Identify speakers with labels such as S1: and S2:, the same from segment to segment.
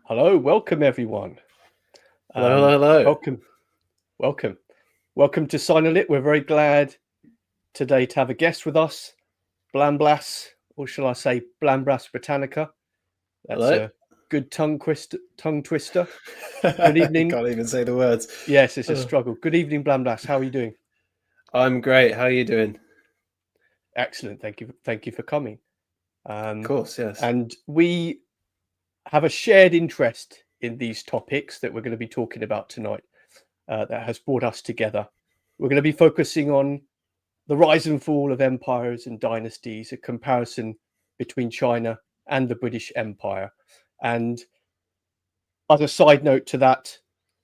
S1: Hello, welcome everyone.
S2: Hello.
S1: Welcome, welcome, welcome to Signalit. We're very glad today to have a guest with us, Blamblas, or shall I say Blamblas Britannica. That's
S2: Hello.
S1: a good tongue twister. Good
S2: You
S1: evening.
S2: can't even say the words.
S1: Yes, it's a struggle. Good evening, Blamblas. How are you doing?
S2: I'm great. How are you doing?
S1: Excellent. Thank you. Thank you for coming.
S2: Of course, yes.
S1: And we have a shared interest in these topics that we're going to be talking about tonight. That has brought us together. We're going to be focusing on the rise and fall of empires and dynasties, a comparison between China and the British Empire. And as a side note to that,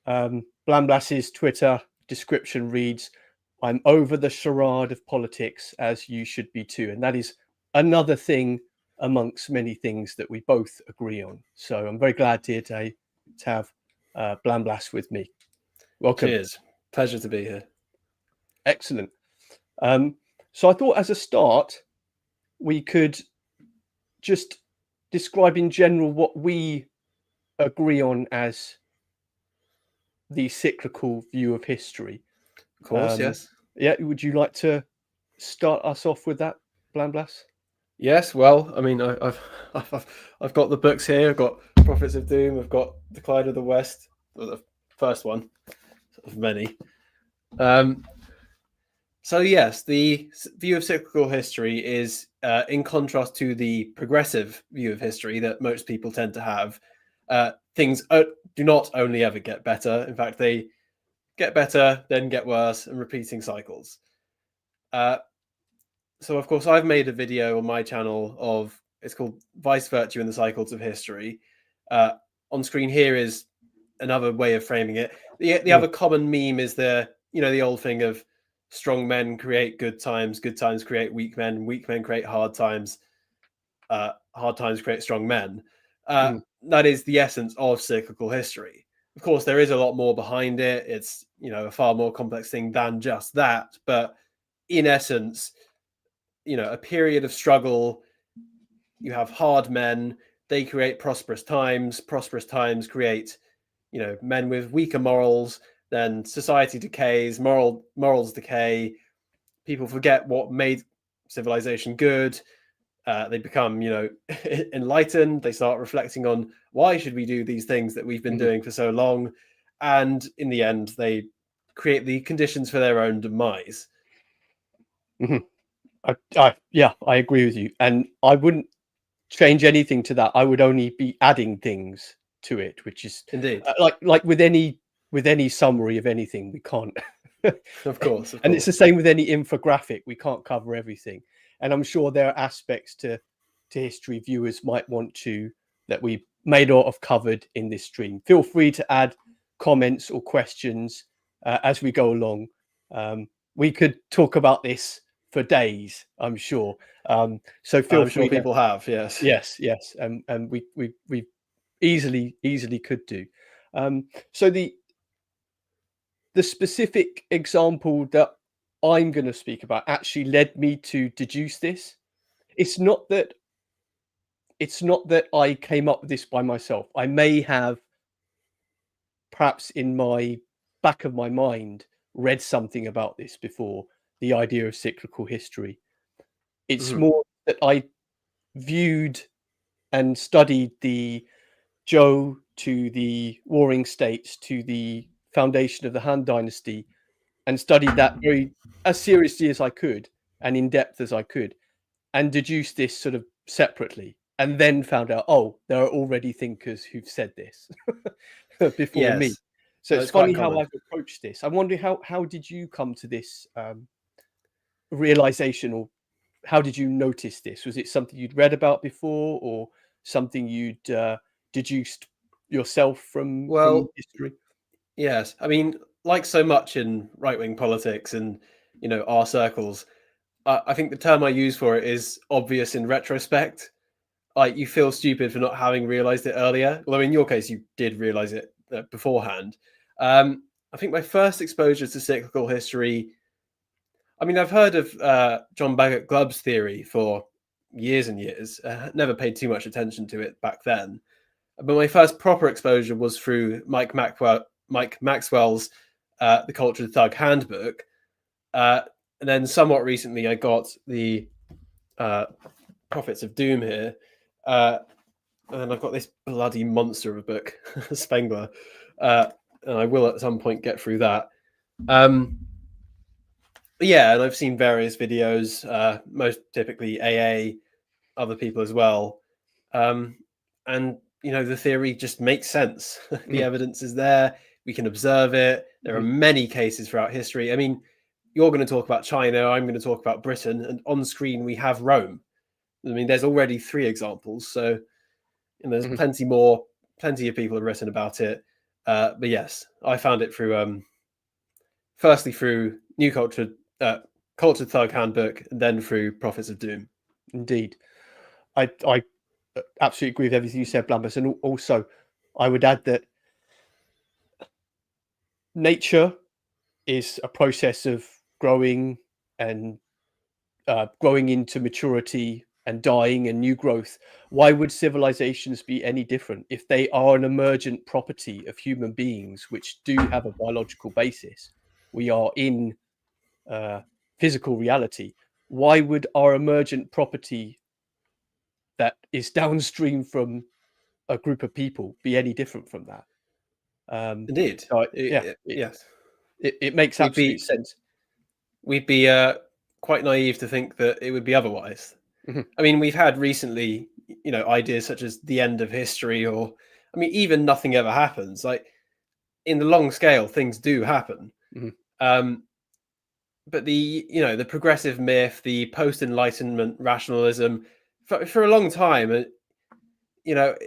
S1: Blamblas's Twitter description reads, "I'm over the charade of politics, as you should be too." And that is another thing amongst many things that we both agree on. So I'm very glad to have Blamblas with me. Welcome.
S2: Cheers. Pleasure to be here.
S1: Excellent. So I thought as a start, we could just describe in general what we agree on as the cyclical view of history.
S2: Of course, yes.
S1: Yeah, would you like to start us off with that, Blamblas?
S2: Yes. Well, I mean, I've got the books here. I've got Prophets of Doom. I've got Decline of the West, the first one of many. So yes, the view of cyclical history is in contrast to the progressive view of history that most people tend to have. Things do not only ever get better. In fact, they get better, then get worse, and repeating cycles. So, of course, I've made a video on my channel it's called Vice Virtue and the Cycles of History. On screen here is another way of framing it. The other common meme is the old thing of strong men create good times create weak men create hard times create strong men. That is the essence of cyclical history. Of course, there is a lot more behind it. It's a far more complex thing than just that. But in essence, a period of struggle. You have hard men. They create prosperous times. Prosperous times create, men with weaker morals. Then society decays. Morals decay. People forget what made civilization good. They become, enlightened. They start reflecting on why should we do these things that we've been doing for so long, and in the end, they create the conditions for their own demise.
S1: I agree with you, and I wouldn't change anything to that. I would only be adding things to it, which is
S2: indeed
S1: like with any summary of anything, we can't.
S2: Of course.
S1: And it's the same with any infographic. We can't cover everything, and I'm sure there are aspects to history viewers might want to that we may not have covered in this stream. Feel free to add comments or questions as we go along. We could talk about this for days, I'm sure. So feel free.
S2: Sure people have, yes.
S1: Yes, and we easily could do. So the specific example that I'm going to speak about actually led me to deduce this. It's not that I came up with this by myself. I may have, perhaps in my back of my mind, read something about this before, the idea of cyclical history. It's more that I viewed and studied the Zhou to the Warring States to the foundation of the Han Dynasty, and studied that very as seriously as I could and in depth as I could, and deduced this sort of separately, and then found out, oh, there are already thinkers who've said this before me. So it's funny how I've approached this. I'm wondering how did you come to this realization, or how did you notice this? Was it something you'd read about before, or something you'd deduced yourself from history?
S2: Yes, I mean, like so much in right-wing politics and our circles, I think the term I use for it is obvious in retrospect. Like, you feel stupid for not having realized it earlier. Although in your case, you did realize it beforehand. I think my first exposure to cyclical history, I mean, I've heard of John Bagot Glubb's theory for years and years. Never paid too much attention to it back then. But my first proper exposure was through Mike Maxwell's The Culture of the Thug Handbook. And then somewhat recently, I got the Prophets of Doom here. And then I've got this bloody monster of a book, Spengler. And I will at some point get through that. Yeah, and I've seen various videos, most typically AA, other people as well. And, the theory just makes sense. The evidence is there. We can observe it. There are many cases throughout history. I mean, you're going to talk about China. I'm going to talk about Britain. And on screen, we have Rome. I mean, there's already 3 examples. So there's plenty more. Plenty of people have written about it. But yes, I found it through, firstly, through New Culture Thug Handbook, and then through Prophets of Doom.
S1: Indeed. I absolutely agree with everything you said, Blambus. And also, I would add that nature is a process of growing and growing into maturity and dying and new growth. Why would civilizations be any different if they are an emergent property of human beings, which do have a biological basis? We are in physical reality. Why would our emergent property that is downstream from a group of people be any different from that?
S2: Indeed.
S1: Yes. It makes absolute sense.
S2: We'd be quite naive to think that it would be otherwise. I mean, we've had recently, ideas such as the end of history, or, I mean, even nothing ever happens. Like, in the long scale, things do happen. But the progressive myth, the post-Enlightenment rationalism, for a long time, I'm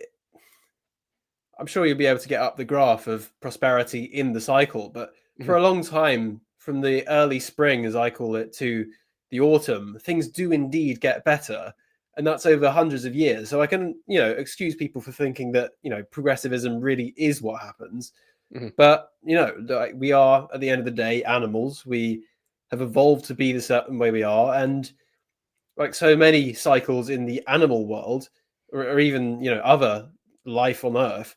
S2: sure you'll be able to get up the graph of prosperity in the cycle, but for a long time, from the early spring, as I call it, to the autumn, things do indeed get better. And that's over hundreds of years. So I can, excuse people for thinking that, progressivism really is what happens. But, we are, at the end of the day, animals. We have evolved to be the certain way we are. And like so many cycles in the animal world, or even, other life on Earth,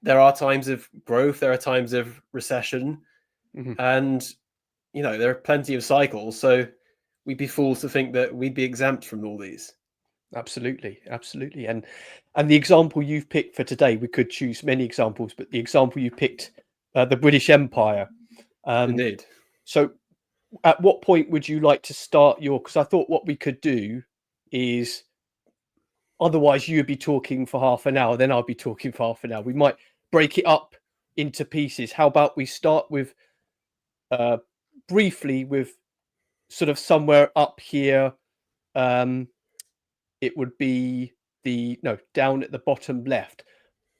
S2: there are times of growth, there are times of recession, and there are plenty of cycles. So we'd be fools to think that we'd be exempt from all these.
S1: Absolutely. And the example you've picked for today, we could choose many examples, but the example you picked, the British Empire.
S2: Indeed.
S1: So at what point would you like to start because I thought what we could do is, otherwise you'd be talking for half an hour, then I'll be talking for half an hour. We might break it up into pieces. How about we start with briefly with sort of somewhere up here. It would be down at the bottom left,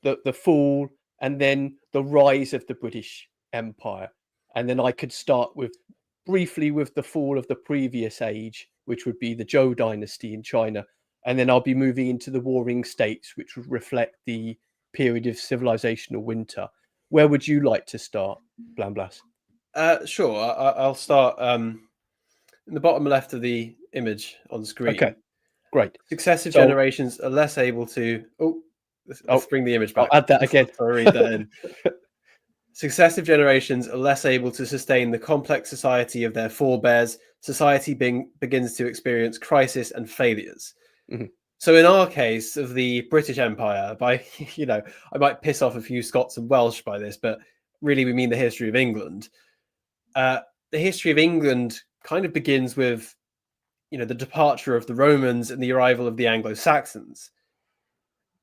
S1: the fall and then the rise of the British Empire. And then I could start briefly with the fall of the previous age, which would be the Zhou dynasty in China. And then I'll be moving into the warring states, which would reflect the period of civilizational winter. Where would you like to start, Blamblas?
S2: Sure. I'll start in the bottom left of the image on screen.
S1: Okay, great.
S2: Successive generations are less able to... let's bring the image back.
S1: I'll add that again.
S2: I'll read that in. Successive generations are less able to sustain the complex society of their forebears. Society begins to experience crisis and failures. So in our case of the British Empire, I might piss off a few Scots and Welsh by this, but really we mean the history of England. The history of England kind of begins with, the departure of the Romans and the arrival of the Anglo-Saxons.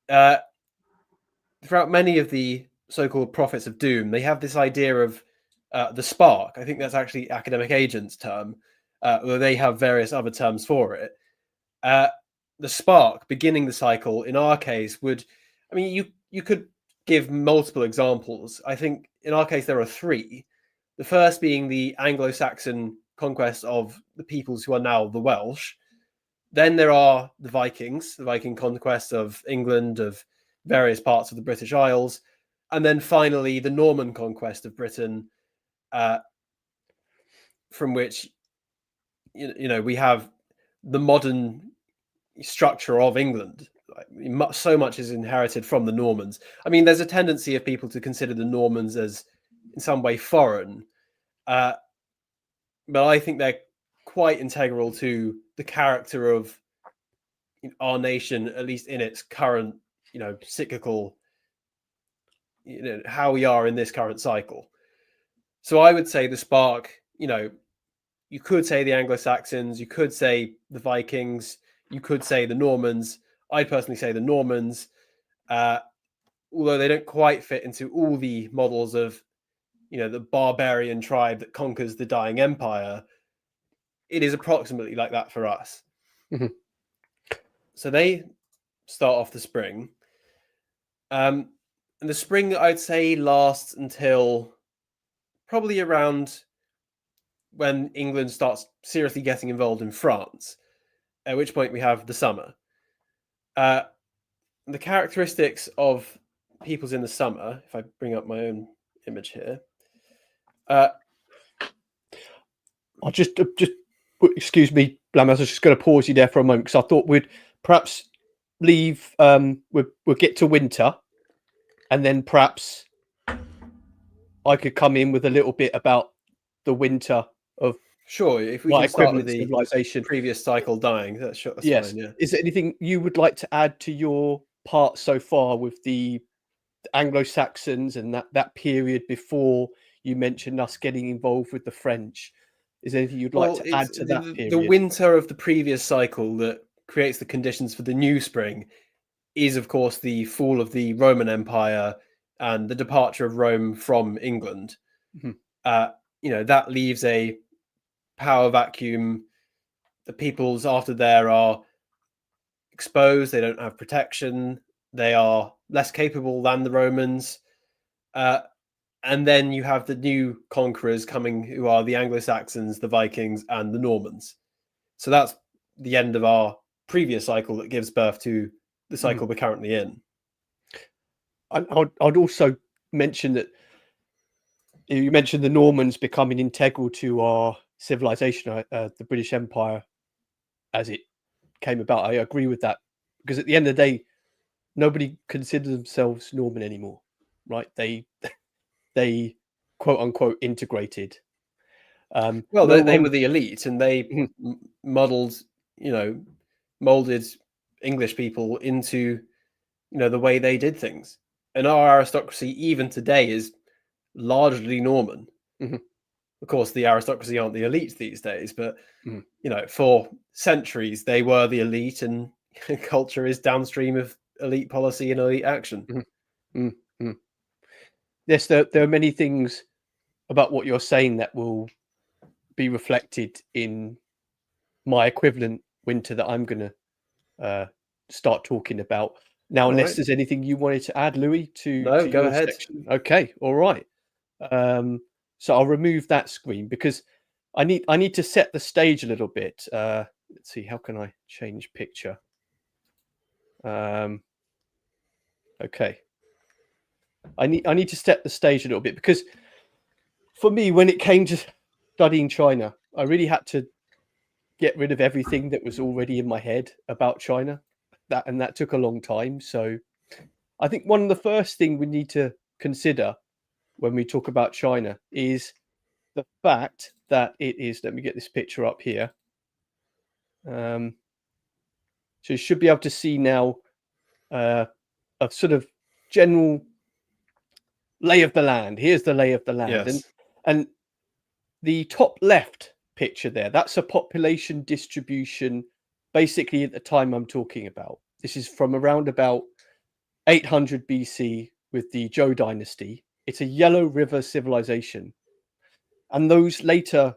S2: Throughout many of the so-called prophets of doom, they have this idea of the spark. I think that's actually academic agent's term, although they have various other terms for it. The spark beginning the cycle, in our case, you could give multiple examples. I think in our case, there are 3. The first being the Anglo-Saxon conquest of the peoples who are now the Welsh. Then there are the Vikings, the Viking conquest of England, of various parts of the British Isles. And then finally, the Norman conquest of Britain, from which, we have the modern structure of England. so much is inherited from the Normans. I mean, there's a tendency of people to consider the Normans as in some way foreign, but I think they're quite integral to the character of our nation, at least in its current, cyclical, how we are in this current cycle. So I would say the spark, you could say the Anglo-Saxons, you could say the Vikings, you could say the Normans. I'd personally say the Normans, although they don't quite fit into all the models of, the barbarian tribe that conquers the dying empire. It is approximately like that for us.
S1: Mm-hmm.
S2: So they start off the spring. And the spring, I'd say, lasts until probably around when England starts seriously getting involved in France, at which point we have the summer. The characteristics of peoples in the summer, if I bring up my own image here.
S1: I'll just excuse me, Blam, I was just going to pause you there for a moment because I thought we'd perhaps leave, we'll get to winter, and then perhaps I could come in with a little bit about the winter of
S2: if we can start with the
S1: civilization.
S2: Previous cycle dying, that's
S1: yes.
S2: fine. Yeah.
S1: Is there anything you would like to add to your part so far with the Anglo-Saxons and that period before you mentioned us getting involved with the French? Is there anything you'd like to add to that period?
S2: The winter of the previous cycle that creates the conditions for the new spring is, of course, the fall of the Roman Empire and the departure of Rome from England. Mm-hmm. That leaves a power vacuum. The peoples after there are exposed. They don't have protection. They are less capable than the Romans. And then you have the new conquerors coming, who are the Anglo-Saxons, the Vikings, and the Normans. So that's the end of our previous cycle that gives birth to the cycle we're currently in.
S1: I'd also mention that you mentioned the Normans becoming integral to our civilization, the British Empire, as it came about. I agree with that, because at the end of the day, nobody considers themselves Norman anymore, right? They quote unquote integrated.
S2: They were the elite, and they molded English people into the way they did things. And our aristocracy, even today, is largely Norman. Mm-hmm. Of course, the aristocracy aren't the elite these days, but for centuries they were the elite, and culture is downstream of elite policy and elite action.
S1: Mm-hmm. Mm-hmm. Yes, there are many things about what you're saying that will be reflected in my equivalent winter that I'm going to start talking about now. Unless there's anything you wanted to add, Louis, to
S2: go ahead.
S1: Section. Okay, all right. So I'll remove that screen because I need to set the stage a little bit. Let's see, how can I change picture? Okay. I need to set the stage a little bit, because for me, when it came to studying China, I really had to get rid of everything that was already in my head about China. That took a long time. So I think one of the first things we need to consider when we talk about China is the fact that it is, let me get this picture up here. So you should be able to see now a sort of general lay of the land. Here's the lay of the land.
S2: Yes.
S1: And the top left picture there, that's a population distribution basically at the time I'm talking about. This is from around about 800 BC with the Zhou dynasty. It's a Yellow River civilization. And those later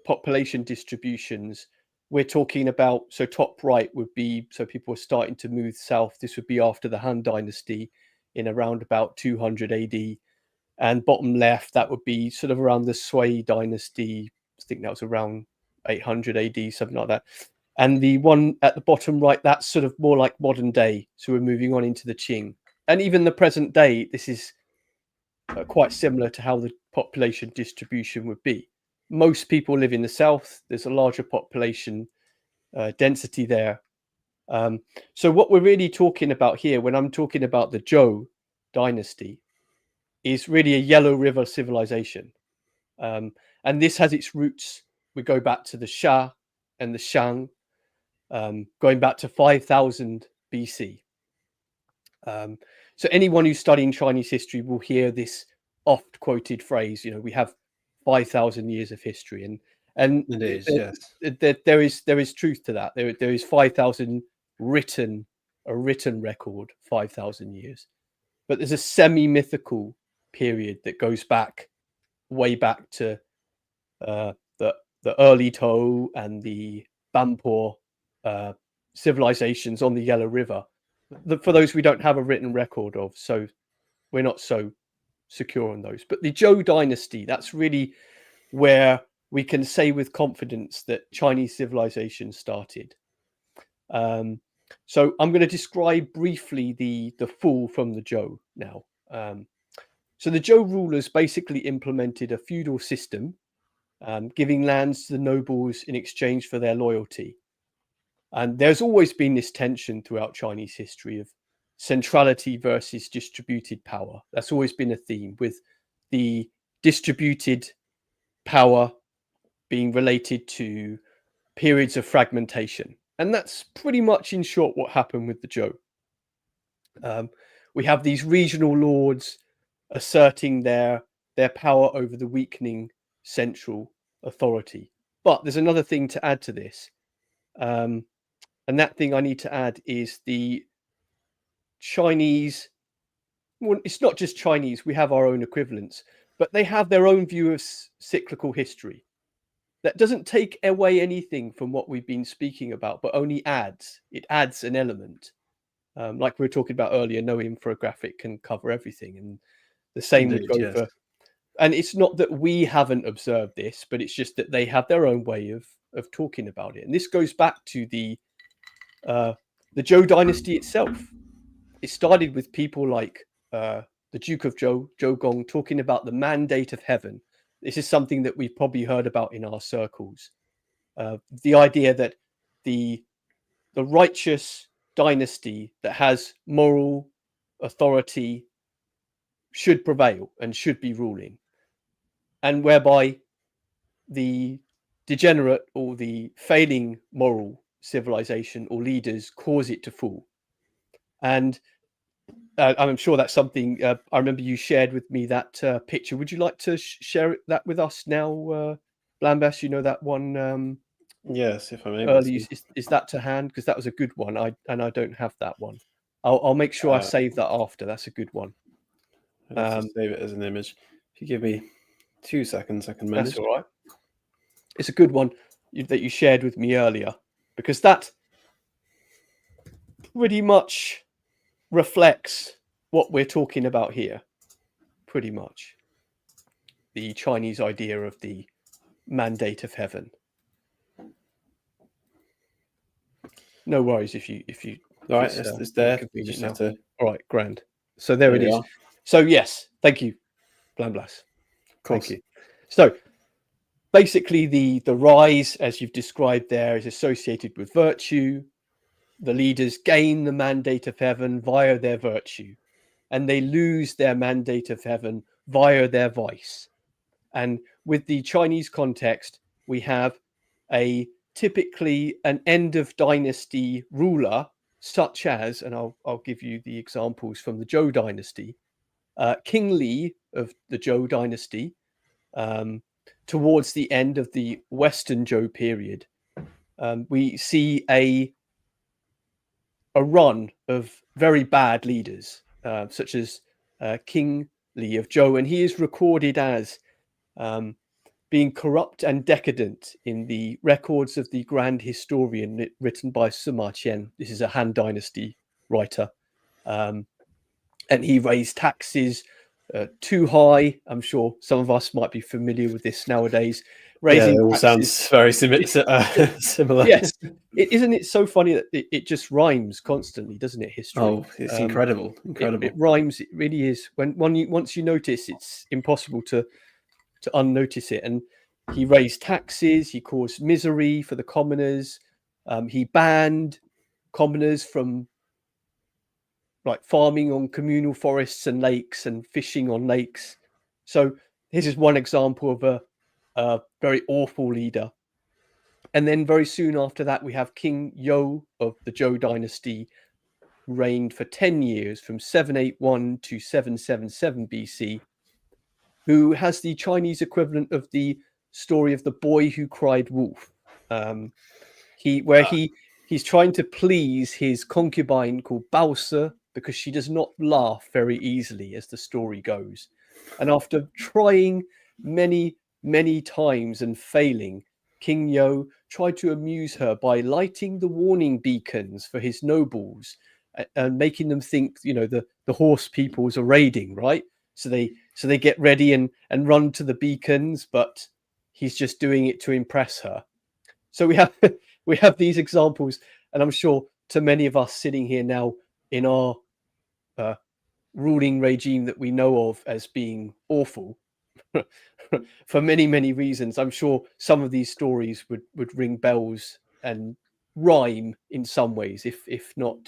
S1: population distributions we're talking about, so top right would be, so people are starting to move south. This would be after the Han dynasty in around about 200 AD. And bottom left, that would be sort of around the Sui dynasty. I think that was around 800 AD, something like that. And the one at the bottom right, that's sort of more like modern day. So we're moving on into the Qing. And even the present day, this is quite similar to how the population distribution would be. Most people live in the south. There's a larger population density there. So what we're really talking about here, when I'm talking about the Zhou dynasty, is really a Yellow River civilization. And this has its roots. We go back to the Xia and the Shang, going back to 5000 BC. So anyone who's studying Chinese history will hear this oft quoted phrase, we have 5,000 years of history. And
S2: It is, yes.
S1: there is truth to that. There is 5,000 written record, 5,000 years. But there's a semi-mythical period that goes way back to the early Tao and the Banpo civilizations on the Yellow River. For those we don't have a written record of, so we're not so secure on those. But the Zhou dynasty, that's really where we can say with confidence that Chinese civilization started. So I'm going to describe briefly the fall from the Zhou now. So the Zhou rulers basically implemented a feudal system, giving lands to the nobles in exchange for their loyalty. And there's always been this tension throughout Chinese history of centrality versus distributed power. That's always been a theme, with the distributed power being related to periods of fragmentation. And that's pretty much, in short, what happened with the Zhou. We have these regional lords asserting their power over the weakening central authority. But there's another thing to add to this. And that thing I need to add is the Chinese. Well, it's not just Chinese. We have our own equivalents, but they have their own view of cyclical history. That doesn't take away anything from what we've been speaking about, but only adds. It adds an element. Like we were talking about earlier, no infographic can cover everything. And the same would go for. And it's not that we haven't observed this, but it's just that they have their own way of talking about it. And this goes back to the Zhou dynasty itself. It started with people like the Duke of Zhou, Zhou Gong, talking about the mandate of heaven. This is something that we've probably heard about in our circles. The idea that the righteous dynasty that has moral authority should prevail and should be ruling, and whereby the degenerate or the failing moral civilization or leaders cause it to fall. And I'm sure that's something I remember you shared with me, that picture. Would you like to share that with us now, Blambas? You know that one?
S2: Yes, if I'm able
S1: early,
S2: to.
S1: is that to hand? Because that was a good one. I don't have that one. I'll make sure I save that after. That's a good one.
S2: I'll save it as an image. If you give me 2 seconds, I can manage.
S1: That's all right. It's a good one that you shared with me earlier, because that pretty much reflects what we're talking about here. Pretty much the Chinese idea of the mandate of heaven. No worries if you.
S2: All right, it's there. You just have to.
S1: All right, grand. So there it is. So yes, thank you, Blamblas. Thank you. So basically, the rise, as you've described there, is associated with virtue. The leaders gain the mandate of heaven via their virtue, and they lose their mandate of heaven via their vice. And with the Chinese context, we have typically an end of dynasty ruler, such as, and I'll give you the examples from the Zhou dynasty, King Li of the Zhou dynasty, towards the end of the Western Zhou period. We see a run of very bad leaders, such as King Li of Zhou, and he is recorded as being corrupt and decadent in the records of the Grand Historian written by Sima Qian. This is a Han Dynasty writer. And he raised taxes too high. I'm sure some of us might be familiar with this nowadays. Raising
S2: it all sounds very similar.
S1: Yes. Isn't it so funny that it just rhymes constantly, doesn't it, history?
S2: Oh, it's incredible.
S1: It rhymes. It really is. Once you notice, it's impossible to unnotice it. And he raised taxes, he caused misery for the commoners, he banned commoners from like farming on communal forests and lakes and fishing on lakes. So this is one example of a very awful leader. And then very soon after that, we have King Yu of the Zhou dynasty, who reigned for 10 years from 781 to 777 BC, who has the Chinese equivalent of the story of the boy who cried wolf. He's trying to please his concubine called Baosi, because she does not laugh very easily, as the story goes. And after trying many, many times and failing, King Yu tried to amuse her by lighting the warning beacons for his nobles and making them think, you know, the horse peoples are raiding, right? So they get ready and run to the beacons, but he's just doing it to impress her. So we have these examples, and I'm sure to many of us sitting here now in our ruling regime that we know of as being awful for many, many reasons, I'm sure some of these stories would ring bells and rhyme in some ways, if not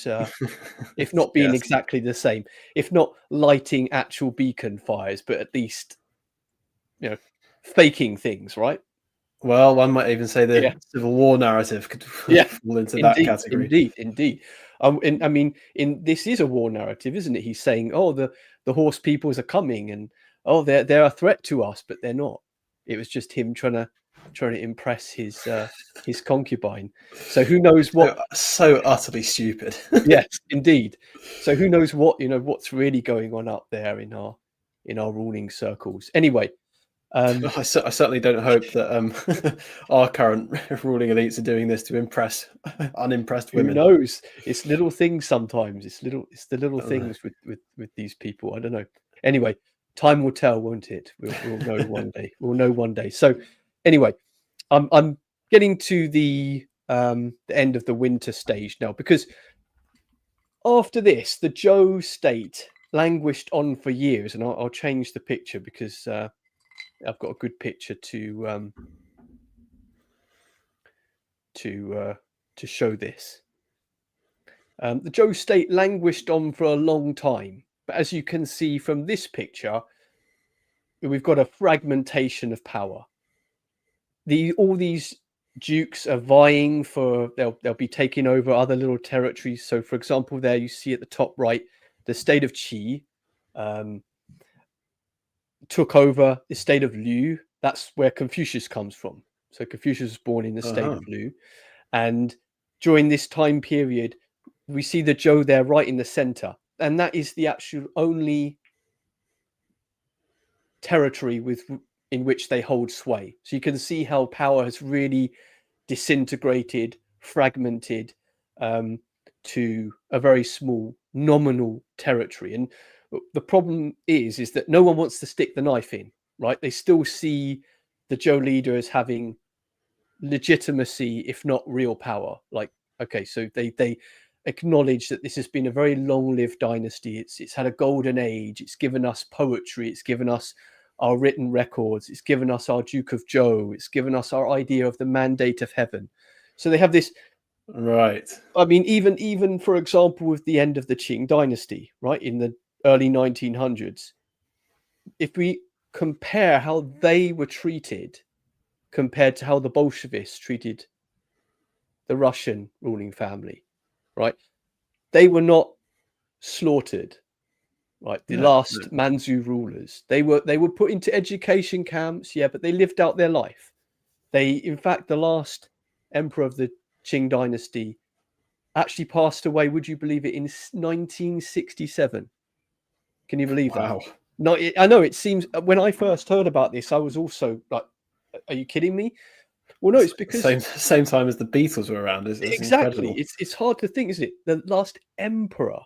S1: being
S2: Yes.
S1: exactly the same, if not lighting actual beacon fires, but at least, you know, faking things, right?
S2: Well, one might even say the
S1: Yeah.
S2: Civil War narrative could
S1: Yeah,
S2: fall into that
S1: indeed,
S2: category.
S1: indeed. I mean, this is a war narrative, isn't it? He's saying, "Oh, the horse peoples are coming, and oh, they're a threat to us," but they're not. It was just him trying to impress his concubine. So who knows what?
S2: So utterly stupid.
S1: Yes, indeed. So who knows what, you know, what's really going on up there in our ruling circles? Anyway.
S2: I certainly don't hope that our current ruling elites are doing this to impress unimpressed
S1: Who
S2: women.
S1: knows? It's little things sometimes. It's the little
S2: I don't know.
S1: things with these people. I don't know. Anyway, time will tell, won't it? We'll know one day. We'll know one day. So anyway, I'm getting to the end of the winter stage now, because after this, the Zhou state languished on for years, and I'll change the picture because I've got a good picture to show this. The Zhou state languished on for a long time, but as you can see from this picture, we've got a fragmentation of power. All these dukes are vying for, they'll be taking over other little territories. So, for example, there you see at the top right, the state of Qi took over the state of Liu. That's where Confucius comes from. So Confucius was born in the state of Liu, and during this time period, we see the Zhou there right in the center, and that is the actual only territory in which they hold sway. So you can see how power has really disintegrated, fragmented to a very small nominal territory. And the problem is that no one wants to stick the knife in, right? They still see the Zhou leader as having legitimacy, if not real power. Like, okay, so they acknowledge that this has been a very long-lived dynasty. It's had a golden age. It's given us poetry. It's given us our written records. It's given us our Duke of Zhou. It's given us our idea of the mandate of heaven. So they have this.
S2: Right.
S1: I mean, even for example, with the end of the Qing dynasty, right, in the early 1900s, if we compare how they were treated compared to how the Bolsheviks treated the Russian ruling family, right? They were not slaughtered, right? The last Manchu rulers, they were put into education camps, yeah, but they lived out their life. In fact, the last emperor of the Qing dynasty actually passed away, would you believe it, in 1967. Can you believe that?
S2: Wow.
S1: No, I know it seems, when I first heard about this, I was also like, are you kidding me? Well, no, it's because
S2: same time as the Beatles were around. It's
S1: exactly.
S2: incredible.
S1: It's hard to think, isn't it? The last emperor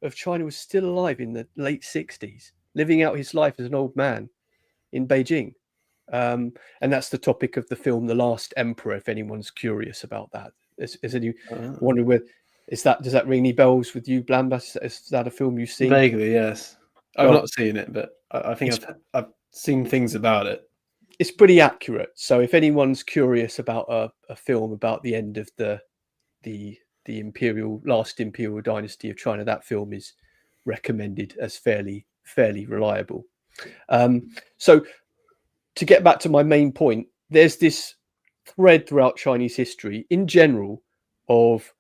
S1: of China was still alive in the late 60s, living out his life as an old man in Beijing. And that's the topic of the film, The Last Emperor, if anyone's curious about that. Is any wondering where does that ring any bells with you, Blambas? Is that a film you've seen?
S2: Vaguely, yes. I've
S1: Well,
S2: not seen it, but I think I've seen things about it.
S1: It's pretty accurate. So if anyone's curious about a film about the end of the the last imperial dynasty of China. That film is recommended as fairly reliable. So to get back to my main point, there's this thread throughout Chinese history in general of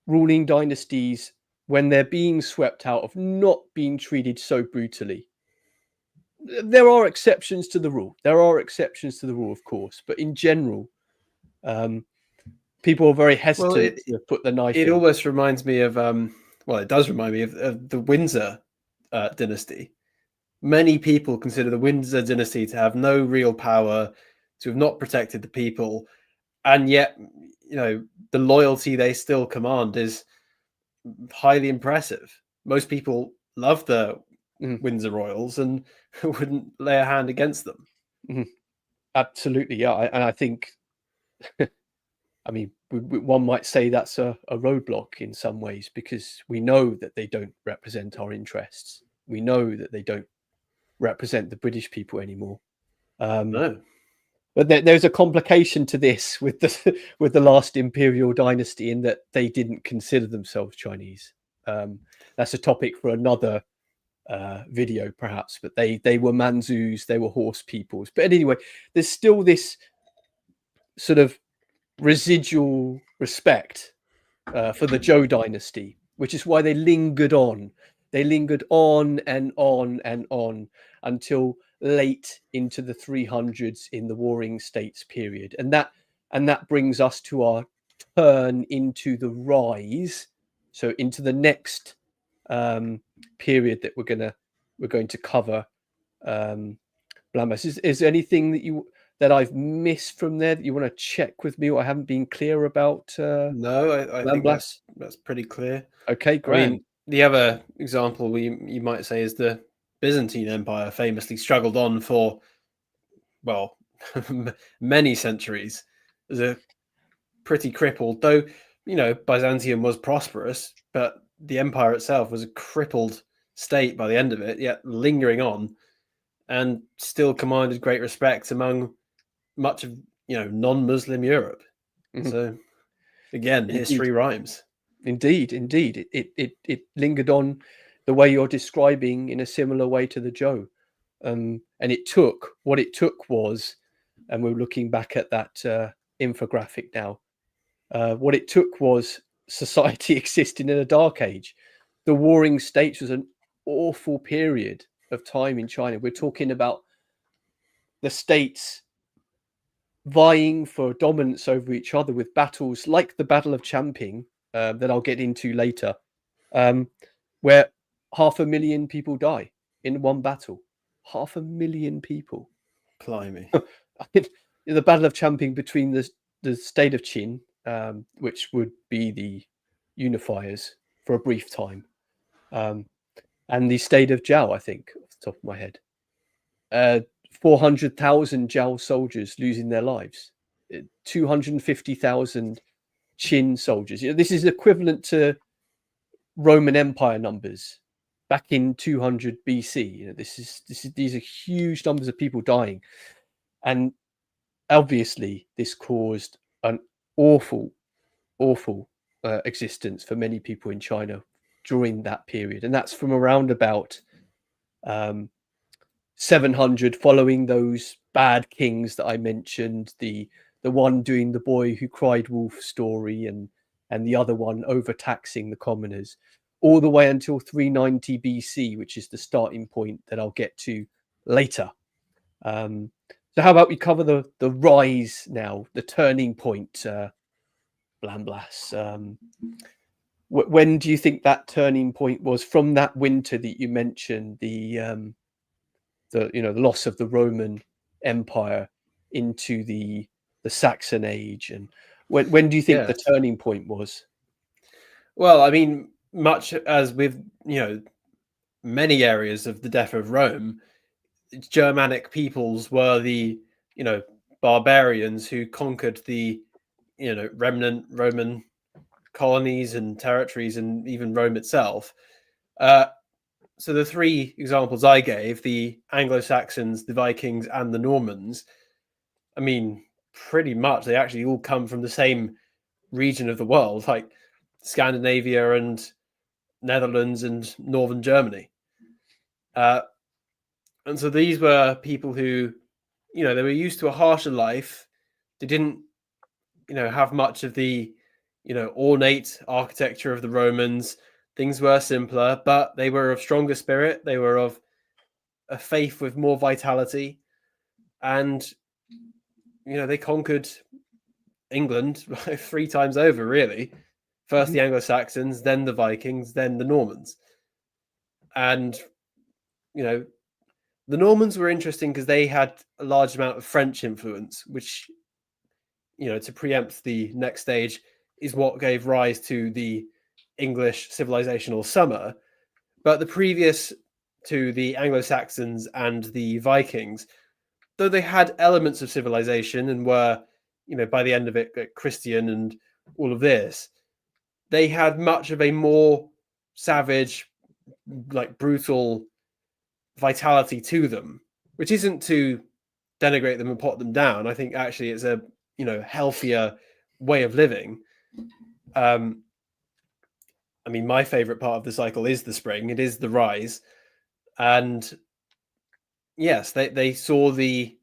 S1: ruling dynasties, when they're being swept out, of not being treated so brutally. There are exceptions to the rule. Of course, but in general, people are very hesitant to put the knife in.
S2: It almost reminds me of, it does remind me of the Windsor dynasty. Many people consider the Windsor dynasty to have no real power, to have not protected the people, and yet, the loyalty they still command is highly impressive. Most people love the Windsor royals and wouldn't lay a hand against them.
S1: Absolutely, yeah. And I think, I mean, one might say that's a roadblock in some ways, because we know that they don't represent our interests. We know that they don't represent the British people anymore.
S2: No.
S1: But there's a complication to this with the last imperial dynasty, in that they didn't consider themselves Chinese. That's a topic for another video, perhaps. But they were Manzus, they were horse peoples. But anyway, there's still this sort of residual respect for the Zhou dynasty, which is why they lingered on. They lingered on and on and on until late into the 300s in the Warring States period, and that brings us to our turn into the rise. So into the next period that we're going to cover. Blamas, is there anything that I've missed from there that you want to check with me, or I haven't been clear about?
S2: No, I think that's pretty clear.
S1: Okay, great.
S2: I mean, the other example you might say is the Byzantine Empire famously struggled on for, many centuries. It was a pretty crippled, though, Byzantium was prosperous, but the empire itself was a crippled state by the end of it, yet lingering on, and still commanded great respect among much of, non-Muslim Europe. So again, history rhymes.
S1: Indeed. It lingered on the way you're describing, in a similar way to the Zhou. And what it took was, and we're looking back at that infographic now, what it took was society existing in a dark age. The Warring States was an awful period of time in China. We're talking about the states vying for dominance over each other, with battles like the Battle of Champing, that I'll get into later, where 500,000 people die in one battle. 500,000 people.
S2: Blimey.
S1: The Battle of Champing between the state of Qin, which would be the unifiers for a brief time, and the state of Zhao, I think, off the top of my head. 400,000 Zhao soldiers losing their lives. 250,000 Qin soldiers. This is equivalent to Roman Empire numbers back in 200 BC. These are huge numbers of people dying, and obviously this caused an awful existence for many people in China during that period, and that's from around about 700, following those bad kings that I mentioned, the one doing the boy who cried wolf story, and the other one overtaxing the commoners, all the way until 390 BC, which is the starting point that I'll get to later. So how about we cover the rise now, the turning point, Blamblas? When do you think that turning point was, from that winter that you mentioned, the loss of the Roman Empire into the Saxon age, and when do you think the turning point was?
S2: Well, I mean, much as with many areas of the death of Rome, Germanic peoples were the barbarians who conquered the remnant Roman colonies and territories, and even Rome itself. So the three examples I gave, the Anglo-Saxons, the Vikings, and the Normans, I mean, pretty much they actually all come from the same region of the world. Like, Scandinavia and Netherlands and northern Germany. And so these were people who, they were used to a harsher life. They didn't, have much of the, ornate architecture of the Romans. Things were simpler, but they were of stronger spirit. They were of a faith with more vitality. And, they conquered England 3 times over, really. First the Anglo-Saxons, then the Vikings, then the Normans. And, the Normans were interesting because they had a large amount of French influence, which, to preempt the next stage, is what gave rise to the English civilizational summer. But the previous to the Anglo-Saxons and the Vikings, though they had elements of civilization and were, by the end of it, Christian and all of this, they had much of a more savage, brutal vitality to them, which isn't to denigrate them and put them down. I think actually it's a healthier way of living. My favorite part of the cycle is the spring. It is the rise. And yes, they saw the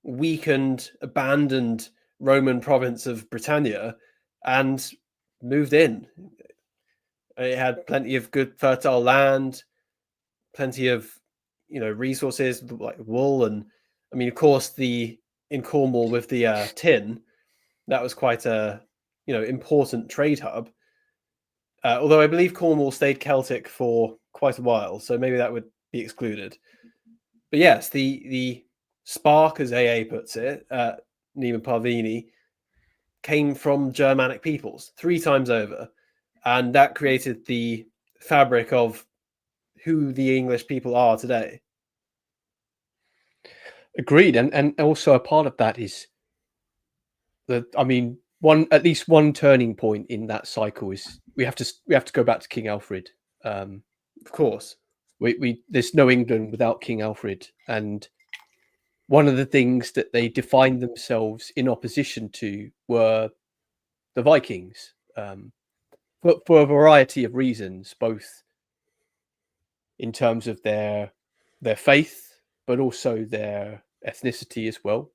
S2: weakened, abandoned Roman province of Britannia and moved in. It had plenty of good fertile land, plenty of resources like wool, and of course in Cornwall with the tin, that was quite a important trade hub. Although I believe Cornwall stayed Celtic for quite a while, so maybe that would be excluded. But yes, the spark, as AA puts it, Nima Parvini, came from Germanic peoples 3 times over, and that created the fabric of who the English people are today.
S1: Agreed, and also a part of that is that at least one turning point in that cycle is we have to go back to King Alfred.
S2: Of course,
S1: there's no England without King Alfred, and one of the things that they defined themselves in opposition to were the Vikings, for a variety of reasons, both in terms of their faith, but also their ethnicity as well.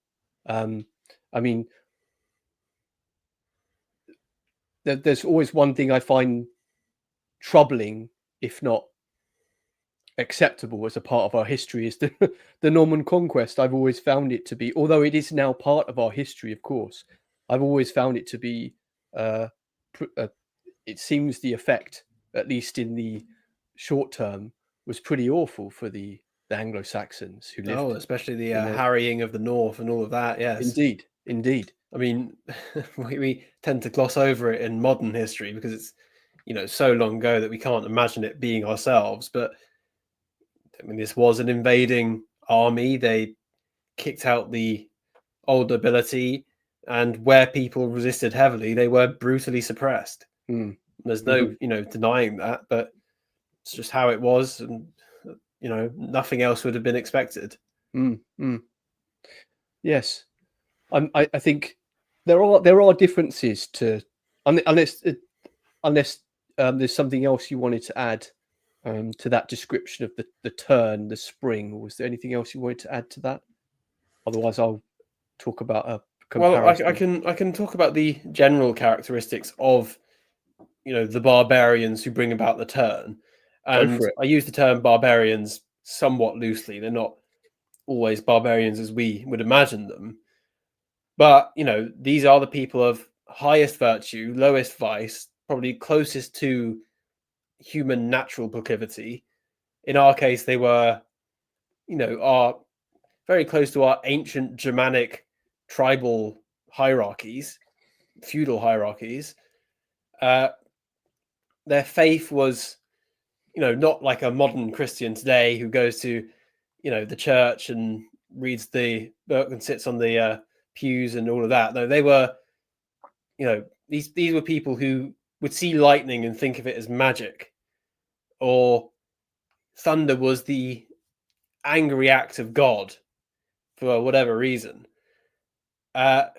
S1: There's always one thing I find troubling, if not acceptable as a part of our history, is the Norman conquest. I've always found it to be, although it is now part of our history, of course, I've always found it to be, it seems the effect, at least in the short term, was pretty awful for the Anglo-Saxons who lived.
S2: Oh, especially the harrying of the north and all of that. Yes,
S1: indeed.
S2: We tend to gloss over it in modern history because it's so long ago that we can't imagine it being ourselves. But this was an invading army. They kicked out the old nobility, and where people resisted heavily, they were brutally suppressed. There's no denying that, but it's just how it was, and nothing else would have been expected.
S1: Yes, I think there are differences to, unless there's something else you wanted to add to that description of the turn, the spring. Was there anything else you wanted to add to that? Otherwise, I'll talk about a comparison.
S2: Well, I can talk about the general characteristics of the barbarians who bring about the turn. And I use the term barbarians somewhat loosely. They're not always barbarians as we would imagine them. But, these are the people of highest virtue, lowest vice, probably closest to human natural proclivity. In our case, they were, are very close to our ancient Germanic tribal hierarchies, feudal hierarchies. Their faith was, not like a modern Christian today who goes to, the church and reads the book and sits on the pews and all of that. No, they were, these were people who would see lightning and think of it as magic, or thunder was the angry act of God for whatever reason. And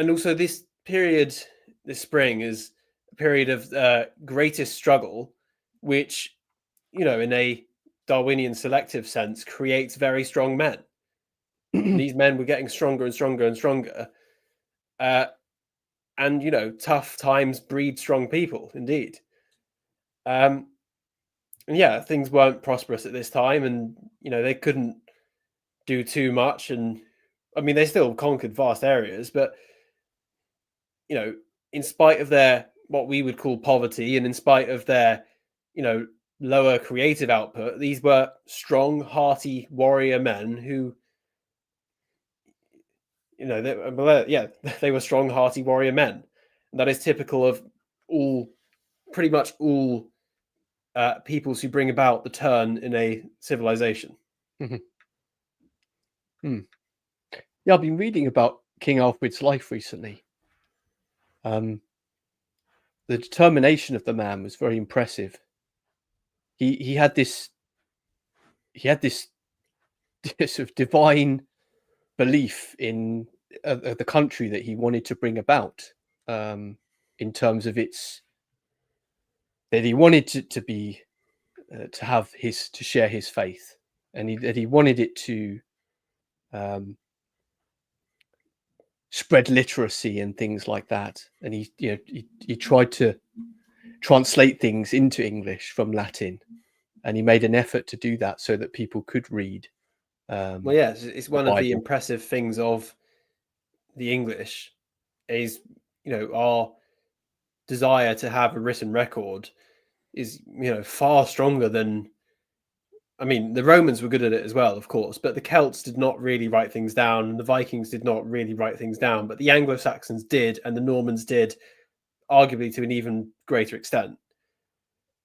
S2: also this period, this spring, is a period of greatest struggle, which, in a Darwinian selective sense, creates very strong men. And these men were getting stronger and stronger and stronger. And tough times breed strong people, indeed. And yeah, things weren't prosperous at this time, and they couldn't do too much. And I mean, they still conquered vast areas, but in spite of their what we would call poverty, and in spite of their lower creative output, these were strong, hearty warrior men who they were strong, hearty warrior men. And that is typical of pretty much all peoples who bring about the turn in a civilization.
S1: Yeah, I've been reading about King Alfred's life recently. The determination of the man was very impressive. He had this sort of divine belief in the country that he wanted to bring about, in terms of that he wanted to be to share his faith, and that he wanted it to spread literacy and things like that. And he tried to translate things into English from Latin, and he made an effort to do that so that people could read.
S2: Well, yeah, it's one of the impressive things of the English is, our desire to have a written record is, far stronger than. I mean, the Romans were good at it as well, of course, but the Celts did not really write things down, and the Vikings did not really write things down, but the Anglo-Saxons did, and the Normans did, arguably to an even greater extent.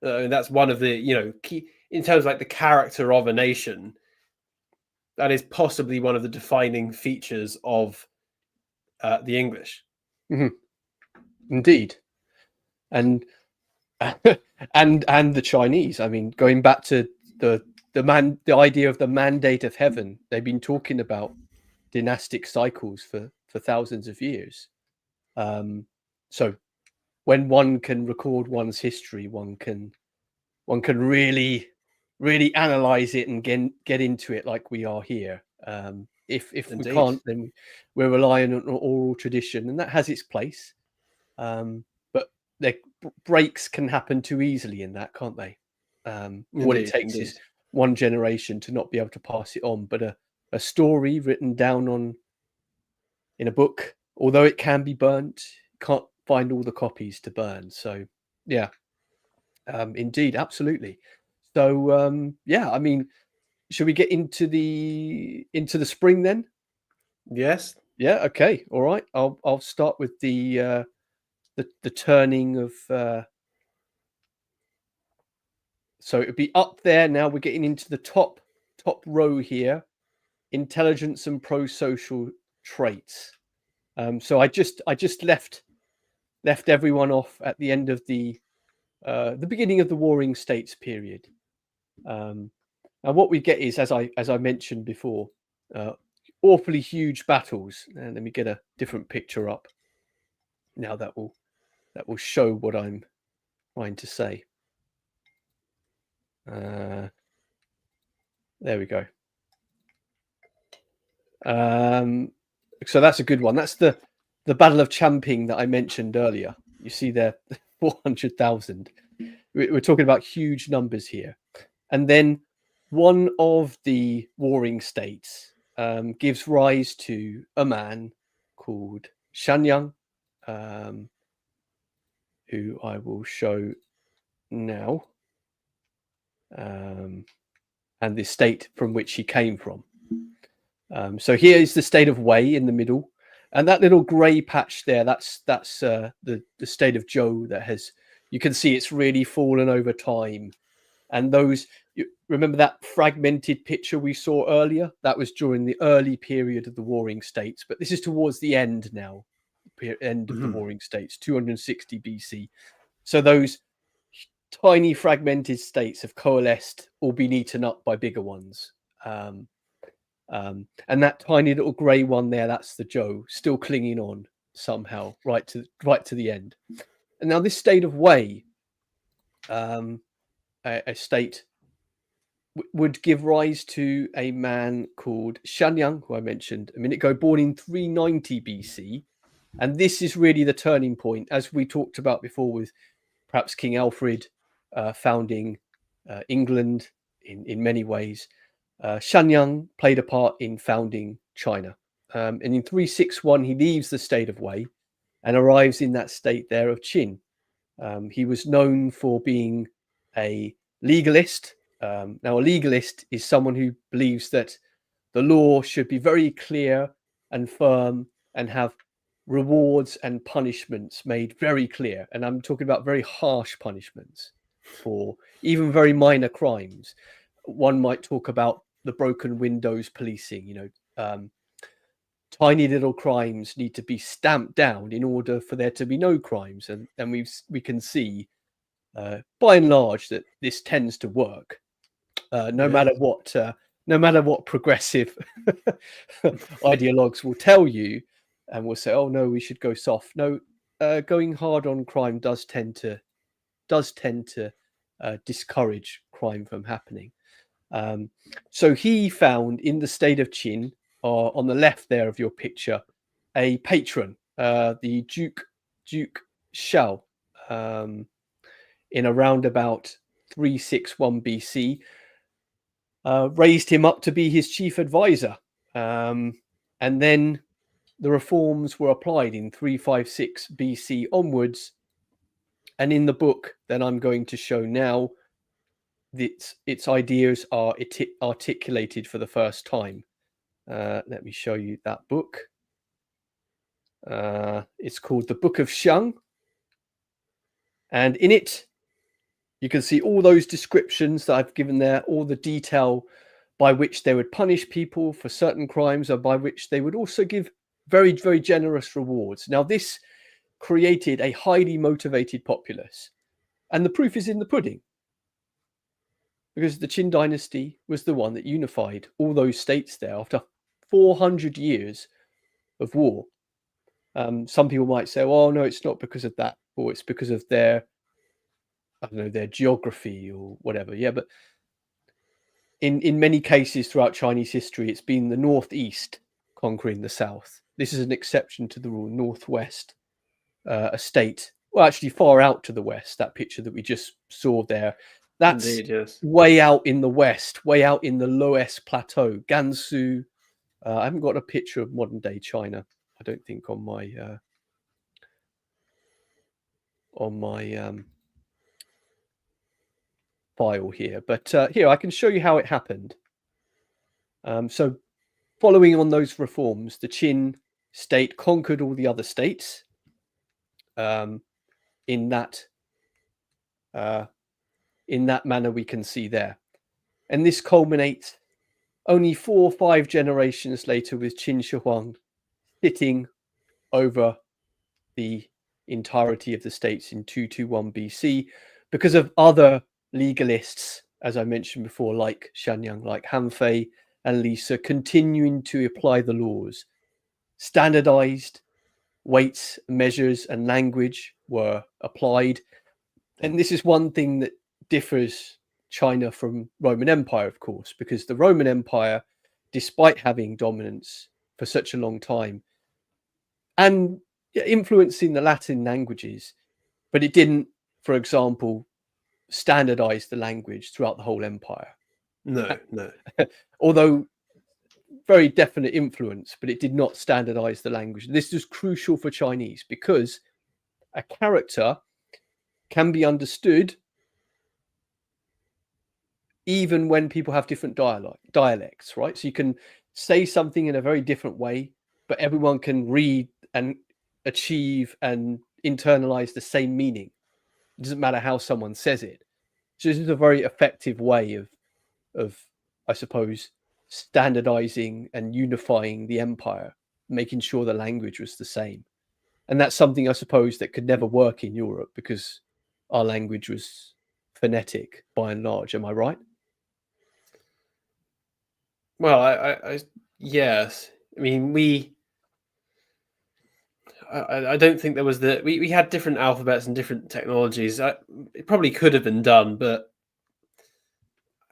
S2: And that's one of the, key in terms of like the character of a nation. That is possibly one of the defining features of the English.
S1: Mm-hmm. Indeed, and and the Chinese. I mean, going back to the idea of the mandate of heaven, they've been talking about dynastic cycles for thousands of years. So when one can record one's history, one can really analyze it and get into it like we are here. If
S2: Indeed.
S1: we can't, then we're relying on oral tradition, and that has its place. But breaks can happen too easily in that, can't they? What it takes is one generation to not be able to pass it on, but a story written down in a book, although it can be burnt, can't find all the copies to burn. So yeah, indeed, absolutely. So yeah, I mean, should we get into the spring then?
S2: Yes.
S1: Yeah. Okay. All right. I'll start with the turning of. So it'd be up there now. We're getting into the top row here. Intelligence and pro-social traits. So I just left everyone off at the end of the beginning of the Warring States period. And what we get is, as I mentioned before, awfully huge battles. And let me get a different picture up. Now that will show what I'm trying to say. There we go. So that's a good one. That's the Battle of Champing that I mentioned earlier. You see there, 400,000. We're talking about huge numbers here. And then one of the warring states gives rise to a man called Shang Yang, who I will show now, and the state from which he came from. So here is the state of Wei in the middle, and that little grey patch there, that's the state of Zhou. That has, you can see it's really fallen over time. And those, you remember that fragmented picture we saw earlier? That was during the early period of the Warring States, but this is towards the end now, end of the Warring States, 260 BC. So those tiny fragmented states have coalesced or been eaten up by bigger ones. And that tiny little grey one there, that's the Zhou, still clinging on somehow right to the end. And now this state of Wei, a state would give rise to a man called Shang Yang, who I mentioned a minute ago, born in 390 BC. And this is really the turning point, as we talked about before, with perhaps King Alfred founding England in many ways. Shang Yang played a part in founding China. And in 361, he leaves the state of Wei and arrives in that state there of Qin. He was known for being a legalist. Now, a legalist is someone who believes that the law should be very clear and firm and have rewards and punishments made very clear. And I'm talking about very harsh punishments for even very minor crimes. One might talk about the broken windows policing, tiny little crimes need to be stamped down in order for there to be no crimes. And we can see by and large that this tends to work. No matter what progressive ideologues will tell you, and will say, "Oh no, we should go soft." No, going hard on crime does tend to discourage crime from happening. So he found in the state of Qin, on the left there of your picture, a patron, the Duke Shao, in around about 361 BC. Raised him up to be his chief advisor. And then the reforms were applied in 356 BC onwards. And in the book that I'm going to show now, its ideas are articulated for the first time. Let me show you that book. It's called The Book of Shang. And in it, you can see all those descriptions that I've given there, all the detail by which they would punish people for certain crimes, or by which they would also give very, very generous rewards. Now, this created a highly motivated populace. And the proof is in the pudding. Because the Qin dynasty was the one that unified all those states there after 400 years of war. Some people might say, well, no, it's not because of that, or it's because of their geography or whatever. Yeah, but in many cases throughout Chinese history, it's been the northeast conquering the south. This is an exception to the rule. Northwest, a state, well, actually far out to the west. That picture that we just saw there, that's
S2: Indeed, yes.
S1: way out in the west, way out in the Loess Plateau, Gansu. I haven't got a picture of modern day China, I don't think, on my file here, but here I can show you how it happened. So following on those reforms, the Qin state conquered all the other states in that manner we can see there. And this culminates only 4 or 5 generations later with Qin Shi Huang sitting over the entirety of the states in 221 BC because of other legalists, as I mentioned before, like Shang Yang, like Han Fei and Lisa, continuing to apply the laws. Standardized weights, measures, and language were applied. And this is one thing that differs China from Roman Empire, of course, because the Roman Empire, despite having dominance for such a long time and influencing the Latin languages, but it didn't, for example, standardize the language throughout the whole empire.
S2: No.
S1: Although very definite influence, but it did not standardize the language. This is crucial for Chinese because a character can be understood even when people have different dialects, right? So you can say something in a very different way, but everyone can read and achieve and internalize the same meaning. It doesn't matter how someone says it. So this is a very effective way of I suppose, standardizing and unifying the empire, making sure the language was the same. And that's something, I suppose, that could never work in Europe because our language was phonetic by and large. Am I right?
S2: Well, I yes. I mean, I don't think there was we had different alphabets and different technologies. It probably could have been done, but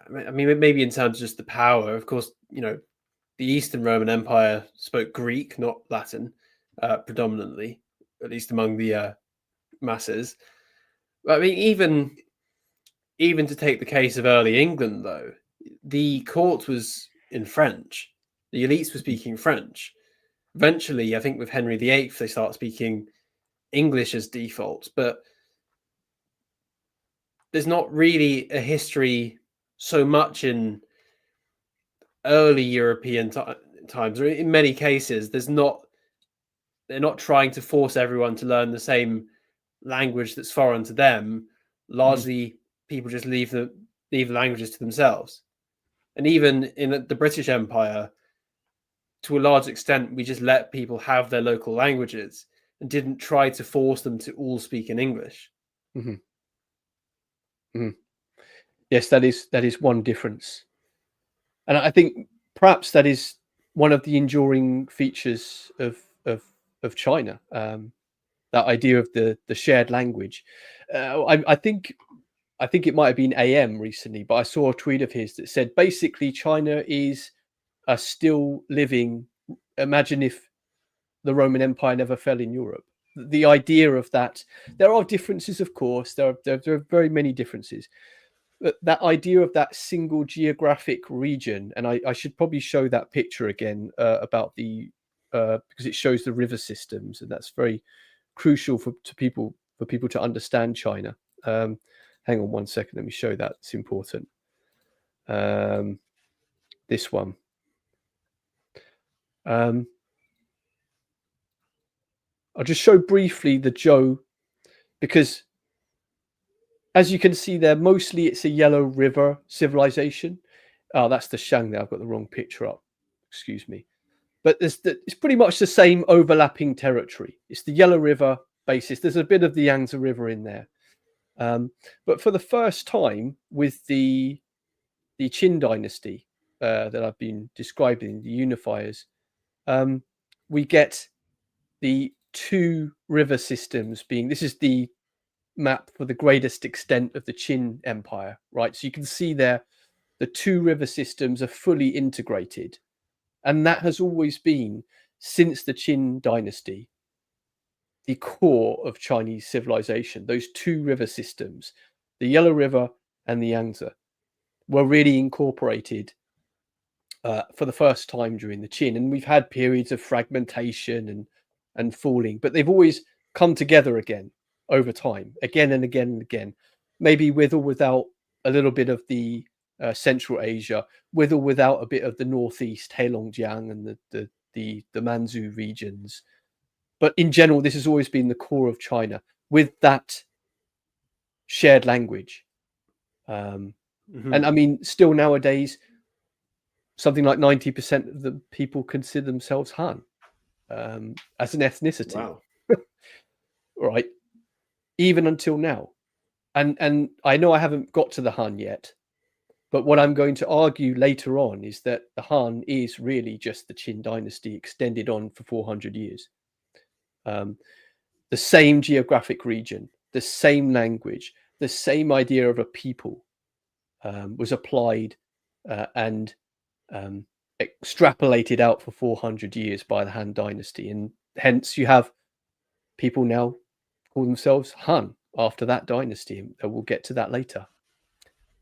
S2: I mean, maybe in terms of just the power. Of course, the Eastern Roman Empire spoke Greek, not Latin, predominantly, at least among the masses. But I mean, even to take the case of early England, though, the court was in French. The elites were speaking French. Eventually, I think with Henry VIII, they start speaking English as default, but there's not really a history so much in early European times, or in many cases, they're not trying to force everyone to learn the same language that's foreign to them. Largely, people just leave the languages to themselves. And even in the British Empire, to a large extent, we just let people have their local languages and didn't try to force them to all speak in English.
S1: Mm-hmm. Mm-hmm. Yes, that is one difference, and I think perhaps that is one of the enduring features of China. That idea of the shared language. I think it might have been AM recently, but I saw a tweet of his that said basically China is a still living. Imagine if the Roman Empire never fell in Europe. The idea of that, there are differences, of course. There are very many differences. But that idea of that single geographic region, and I should probably show that picture again about the because it shows the river systems, and that's very crucial for people to understand China. Hang on one second, let me show that. It's important. This one. I'll just show briefly the Zhou, because as you can see there, mostly it's a yellow river civilization. Oh, that's the Shang there. I've got the wrong picture up. Excuse me. But it's pretty much the same overlapping territory. It's the Yellow River basis. There's a bit of the Yangtze River in there. But for the first time with the Qin dynasty that I've been describing, the unifiers, we get the two river systems being, this is the map for the greatest extent of the Qin Empire, right? So you can see there, the two river systems are fully integrated. And that has always been, since the Qin dynasty, the core of Chinese civilization. Those two river systems, the Yellow River and the Yangtze, were really incorporated for the first time during the Qin. And we've had periods of fragmentation and falling, but they've always come together again over time, again and again and again, maybe with or without a little bit of the Central Asia, with or without a bit of the Northeast, Heilongjiang and the Manzu regions. But in general, this has always been the core of China with that shared language. And I mean, still nowadays, something like 90% of the people consider themselves Han as an ethnicity.
S2: Wow.
S1: Right. Even until now. And I know I haven't got to the Han yet, but what I'm going to argue later on is that the Han is really just the Qin dynasty extended on for 400 years. The same geographic region, the same language, the same idea of a people was applied and extrapolated out for 400 years by the Han dynasty. And hence you have people now call themselves Han after that dynasty. And we'll get to that later.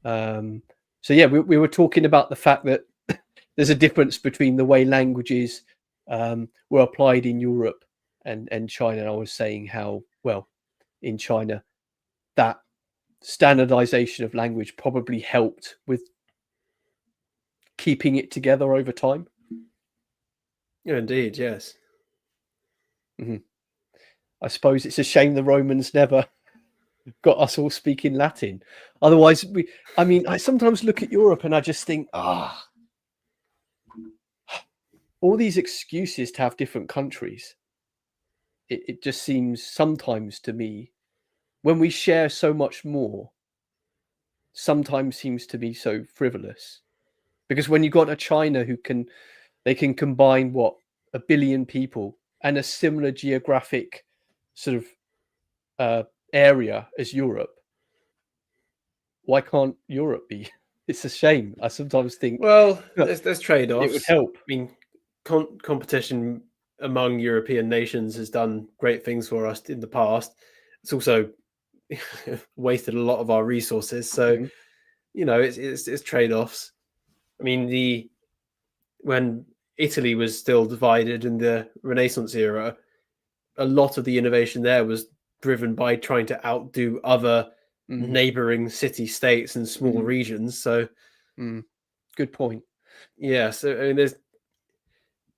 S1: So yeah, we were talking about the fact that there's a difference between the way languages were applied in Europe and China. And I was saying how, well, in China, that standardization of language probably helped with keeping it together over time.
S2: Yeah, indeed, yes.
S1: Mm-hmm. I suppose it's a shame the Romans never got us all speaking Latin. Otherwise, I sometimes look at Europe and I just think, all these excuses to have different countries. It just seems sometimes to me, when we share so much more, sometimes seems to be so frivolous. Because when you've got a China they can combine 1 billion people and a similar geographic sort of area as Europe, why can't Europe be? It's a shame. I sometimes think,
S2: well, there's trade-offs.
S1: it would help.
S2: I mean, competition among European nations has done great things for us in the past. It's also wasted a lot of our resources. So, it's trade-offs. I mean, when Italy was still divided in the Renaissance era, a lot of the innovation there was driven by trying to outdo other neighboring city-states and small regions. So,
S1: good point.
S2: Yeah, so I mean,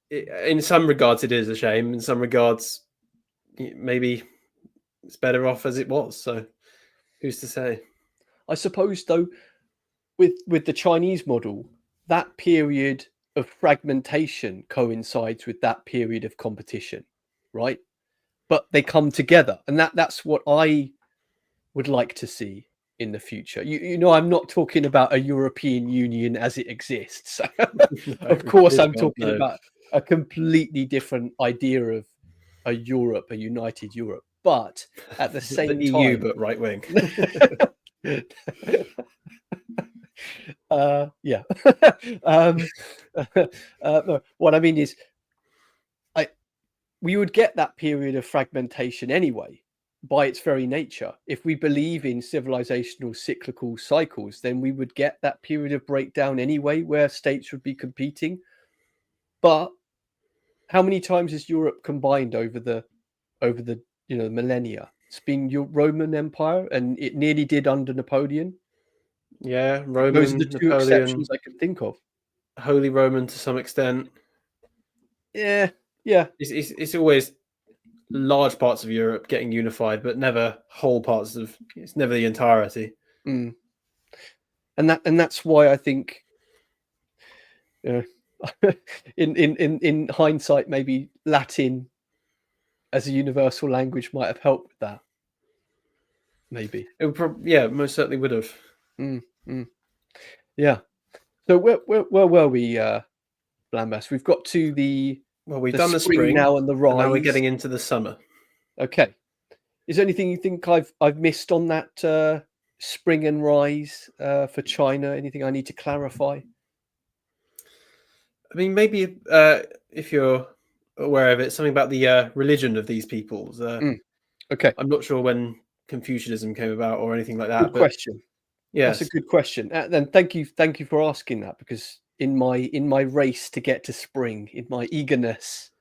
S2: in some regards it is a shame. In some regards, maybe it's better off as it was. So, who's to say?
S1: I suppose, though, with the Chinese model, that period of fragmentation coincides with that period of competition, right? But they come together, and that's what I would like to see in the future. I'm not talking about a European Union as it exists. Of course, I'm talking about a completely different idea of a Europe, a united Europe. But at the same
S2: the
S1: time,
S2: EU, but right wing.
S1: Yeah. No, what I mean is, we would get that period of fragmentation anyway, by its very nature. If we believe in civilizational cyclical cycles, then we would get that period of breakdown anyway, where states would be competing. But how many times has Europe combined over the millennia? It's been your Roman Empire, and it nearly did under Napoleon.
S2: Yeah, Roman,
S1: those are the two
S2: Napoleon,
S1: exceptions I can think of.
S2: Holy Roman to some extent.
S1: Yeah.
S2: It's always large parts of Europe getting unified, but never whole parts of. It's never the entirety.
S1: And that's why I think, in hindsight, maybe Latin as a universal language might have helped with that. Maybe
S2: it would most certainly would have.
S1: Yeah. So where were we, Blambas? We've got to
S2: we've done the spring
S1: now and the rise.
S2: And now we're getting into the summer.
S1: Okay. Is there anything you think I've missed on that spring and rise for China? Anything I need to clarify?
S2: I mean, maybe if you're aware of it, something about the religion of these peoples.
S1: Okay.
S2: I'm not sure when Confucianism came about or anything like that.
S1: Good question.
S2: Yes.
S1: That's a good question. Then thank you for asking that, because in my race to get to spring, in my eagerness,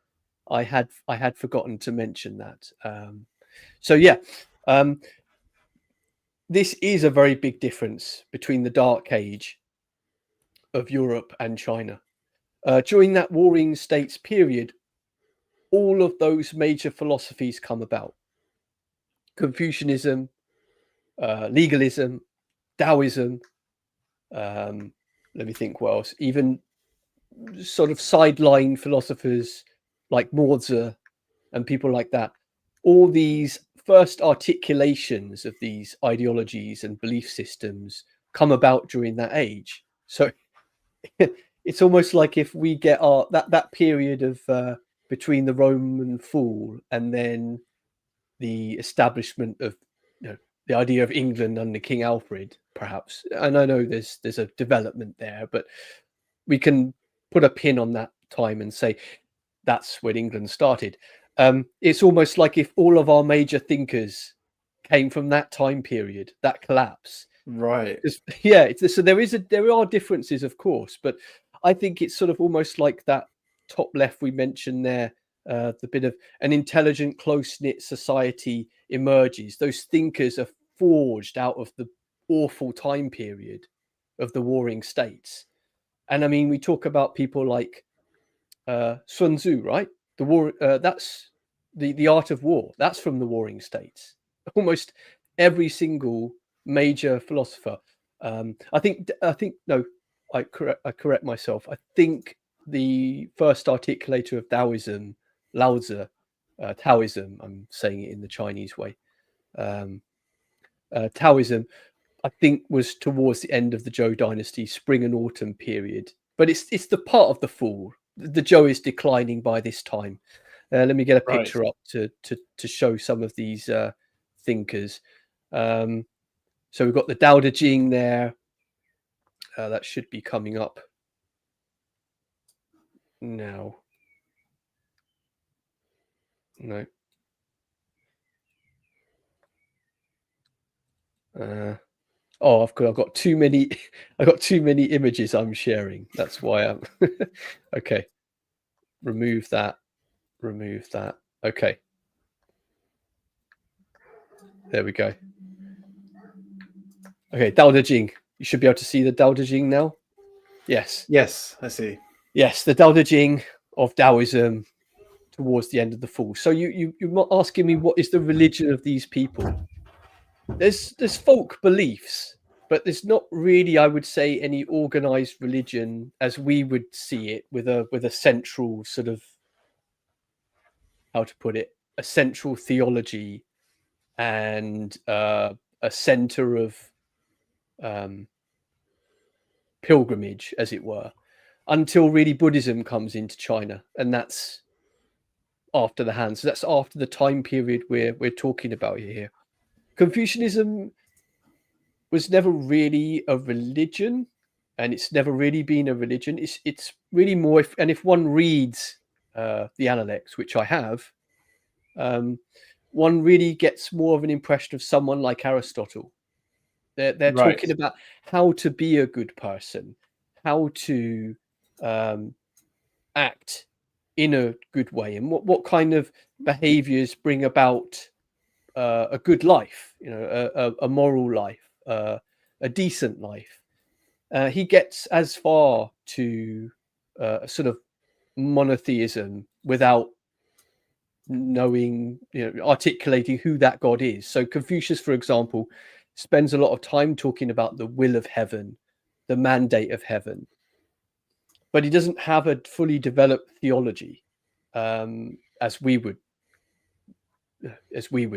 S1: I had forgotten to mention that. This is a very big difference between the Dark Age of Europe and China. During that Warring States period, all of those major philosophies come about: Confucianism, legalism, Taoism. Let me think what else. Even sort of sideline philosophers like Mozi and people like that. All these first articulations of these ideologies and belief systems come about during that age. So it's almost like if we get that period of between the Roman fall and then the establishment of the idea of England under King Alfred, perhaps. And I know there's a development there, but we can put a pin on that time and say that's when England started. It's almost like if all of our major thinkers came from that time period, that collapse.
S2: Right.
S1: So there are differences, of course, but I think it's sort of almost like that top left we mentioned there. The bit of an intelligent, close-knit society emerges. Those thinkers are forged out of the awful time period of the Warring States. And I mean, we talk about people like Sun Tzu, right? That's the art of war. That's from the Warring States. Almost every single major philosopher. I think no, I correct myself. I think the first articulator of Taoism, Lao Tzu, Taoism, I'm saying it in the Chinese way. Taoism, I think, was towards the end of the Zhou dynasty, spring and autumn period. But it's the part of the fall. The Zhou is declining by this time. Let me get a
S2: Right.
S1: picture up to show some of these thinkers. So we've got the Dao De Jing there. That should be coming up now. No. Oh, I've got too many. I got too many images I'm sharing. That's why I'm. Okay. Remove that. Remove that. Okay. There we go. Okay, Dao De Jing. You should be able to see the Dao De Jing now. Yes.
S2: Yes, I see.
S1: Yes, the Dao De Jing of Taoism towards the end of the fall. So you're asking me what is the religion of these people? There's folk beliefs, but there's not really, I would say, any organized religion as we would see it, with a central sort of, how to put it, a central theology and a center of pilgrimage, as it were, until really Buddhism comes into China, and that's after the Han. So that's after the time period we're talking about here. Confucianism was never really a religion, and it's never really been a religion. It's really more, if one reads the Analects, which I have, one really gets more of an impression of someone like Aristotle. They're
S2: Right.
S1: talking about how to be a good person, how to act in a good way, and what kind of behaviors bring about a good life, a moral life, a decent life. He gets as far to a sort of monotheism without knowing, articulating who that God is. So Confucius, for example, spends a lot of time talking about the will of heaven, the mandate of heaven, but he doesn't have a fully developed theology as we would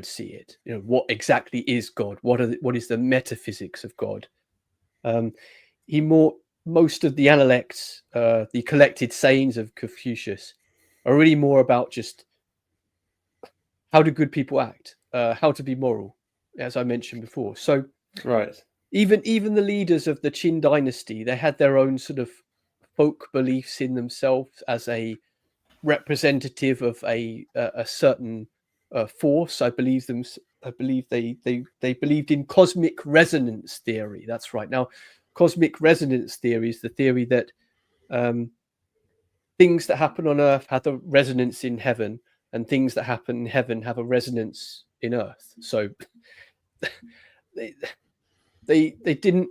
S1: see it. What exactly is God? What is the metaphysics of God? Most of the Analects, the collected sayings of Confucius, are really more about just how do good people act, how to be moral, as I mentioned before. So
S2: Right.
S1: even the leaders of the Qin dynasty, they had their own sort of folk beliefs in themselves as a representative of a certain force. I believe they believed in cosmic resonance theory. That's right. Now, cosmic resonance theory is the theory that things that happen on Earth have a resonance in heaven, and things that happen in heaven have a resonance in Earth. So they didn't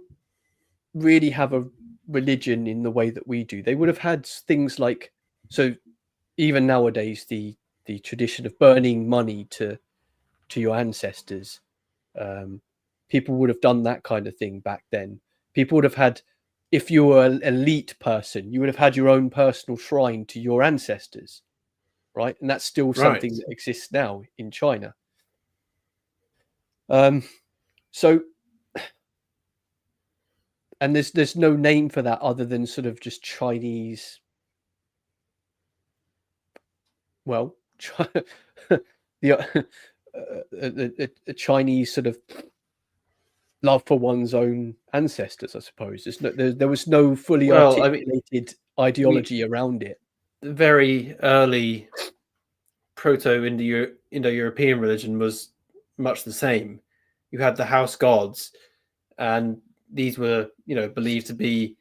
S1: really have a religion in the way that we do. They would have had things like, so even nowadays, the tradition of burning money to your ancestors, people would have done that kind of thing back then. People would have had, if you were an elite person, you would have had your own personal shrine to your ancestors, right? And that's still something that exists now in China. So, and there's no name for that other than sort of just Chinese. Well, the Chinese sort of love for one's own ancestors, I suppose. There was no fully articulated ideology around it.
S2: The very early Indo-European religion was much the same. You had the house gods, and these were, believed to be,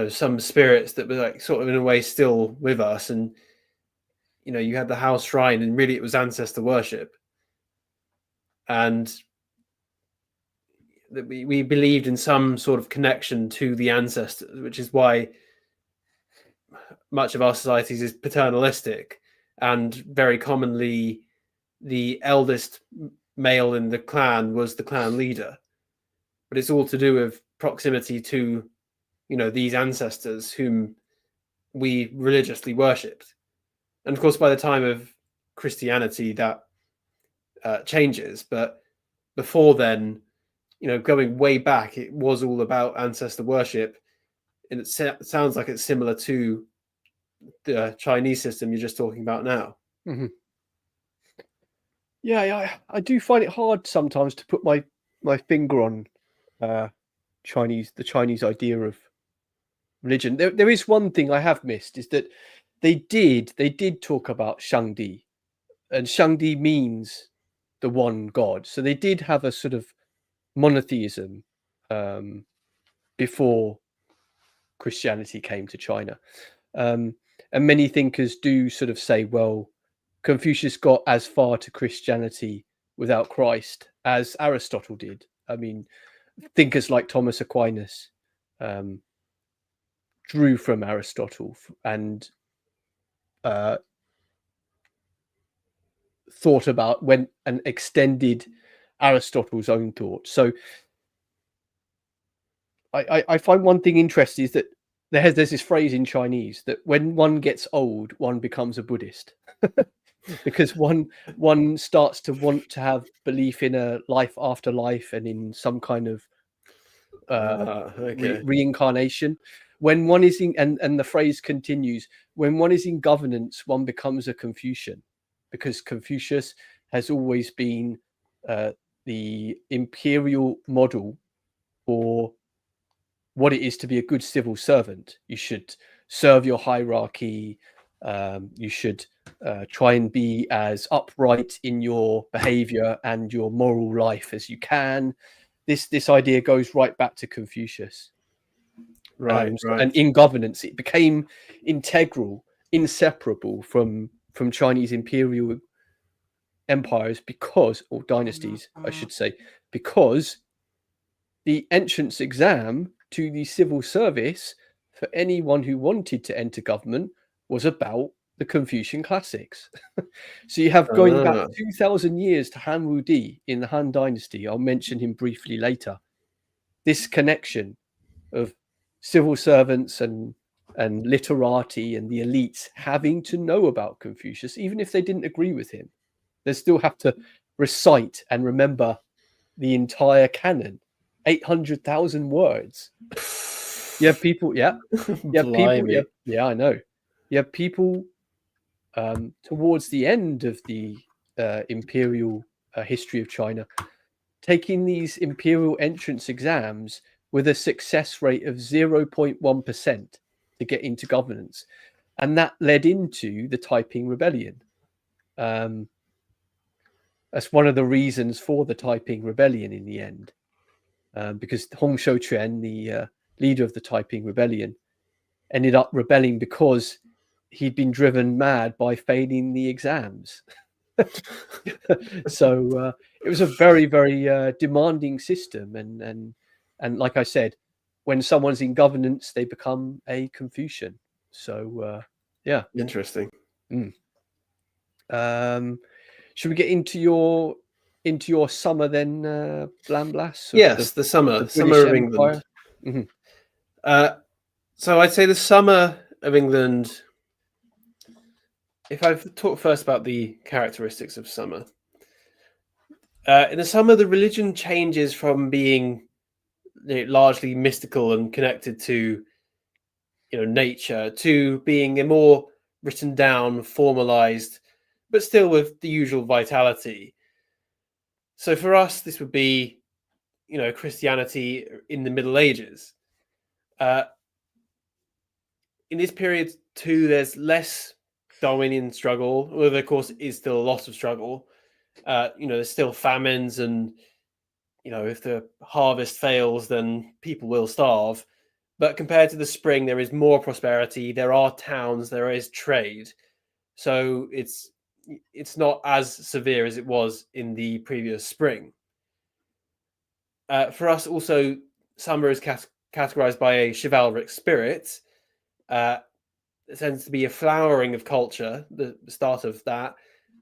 S2: some spirits that were like sort of in a way still with us. And, you had the house shrine, and really it was ancestor worship. And that we believed in some sort of connection to the ancestors, which is why much of our societies is paternalistic, and very commonly the eldest male in the clan was the clan leader. But it's all to do with proximity to, these ancestors whom we religiously worshipped. And of course, by the time of Christianity, that changes. But before then, going way back, it was all about ancestor worship. And it sounds like it's similar to the Chinese system you're just talking about now.
S1: Mm-hmm. Yeah, I do find it hard sometimes to put my finger on the Chinese idea of religion. There is one thing I have missed, is that they did talk about Shangdi, and Shangdi means the one God. So they did have a sort of monotheism before Christianity came to China. And many thinkers do sort of say, well, Confucius got as far to Christianity without Christ as Aristotle did. I mean, thinkers like Thomas Aquinas drew from Aristotle and thought about and extended Aristotle's own thought. So I find one thing interesting is that there's this phrase in Chinese that when one gets old, one becomes a Buddhist. Because one starts to want to have belief in a life after life and in some kind of reincarnation. When one is in, and the phrase continues, when one is in governance, one becomes a Confucian, because Confucius has always been the imperial model for what it is to be a good civil servant. You should serve your hierarchy. You should try and be as upright in your behavior and your moral life as you can. This idea goes right back to Confucius.
S2: Right.
S1: And in governance, it became inseparable from Chinese imperial empires or dynasties, I should say, because the entrance exam to the civil service for anyone who wanted to enter government was about the Confucian classics. So you have going back 2,000 years to Han Wudi in the Han Dynasty. I'll mention him briefly later. This connection of civil servants and literati and the elites having to know about Confucius, even if they didn't agree with him. They still have to recite and remember the entire canon, 800,000 words. You have people, I know. You have people towards the end of the imperial history of China taking these imperial entrance exams with a success rate of 0.1% to get into governance. And that led into the Taiping Rebellion. That's one of the reasons for the Taiping Rebellion in the end, because Hong Shouquan, the leader of the Taiping Rebellion, ended up rebelling because he'd been driven mad by failing the exams. So it was a very, very demanding system. And like I said, when someone's in governance, they become a Confucian. So, yeah.
S2: Interesting.
S1: Should we get into your summer then, Blamblas?
S2: Yes, the summer of England.
S1: Mm-hmm.
S2: So I'd say the summer of England. If I talk first about the characteristics of summer, in the summer, the religion changes from being largely mystical and connected to nature to being a more written down, formalized, but still with the usual vitality. So for us, this would be Christianity in the Middle Ages. In this period too, there's less Darwinian struggle, although there, of course, is still a lot of struggle. There's still famines, and if the harvest fails, then people will starve. But compared to the spring, there is more prosperity. There are towns. There is trade. So it's not as severe as it was in the previous spring. For us, also, summer is categorized by a chivalric spirit. It tends to be a flowering of culture, the start of that.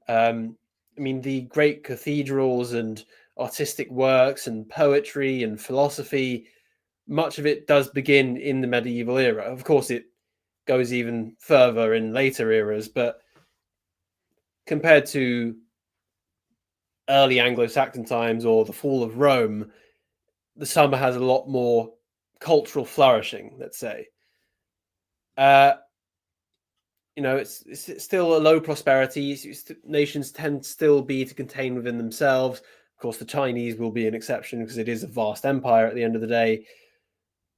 S2: The great cathedrals and artistic works and poetry and philosophy, much of it does begin in the medieval era. Of course, it goes even further in later eras, but compared to early Anglo-Saxon times or the fall of Rome, the summer has a lot more cultural flourishing, let's say. it's still a low prosperity. Nations tend to still be to contain within themselves. Of course, the Chinese will be an exception because it is a vast empire at the end of the day.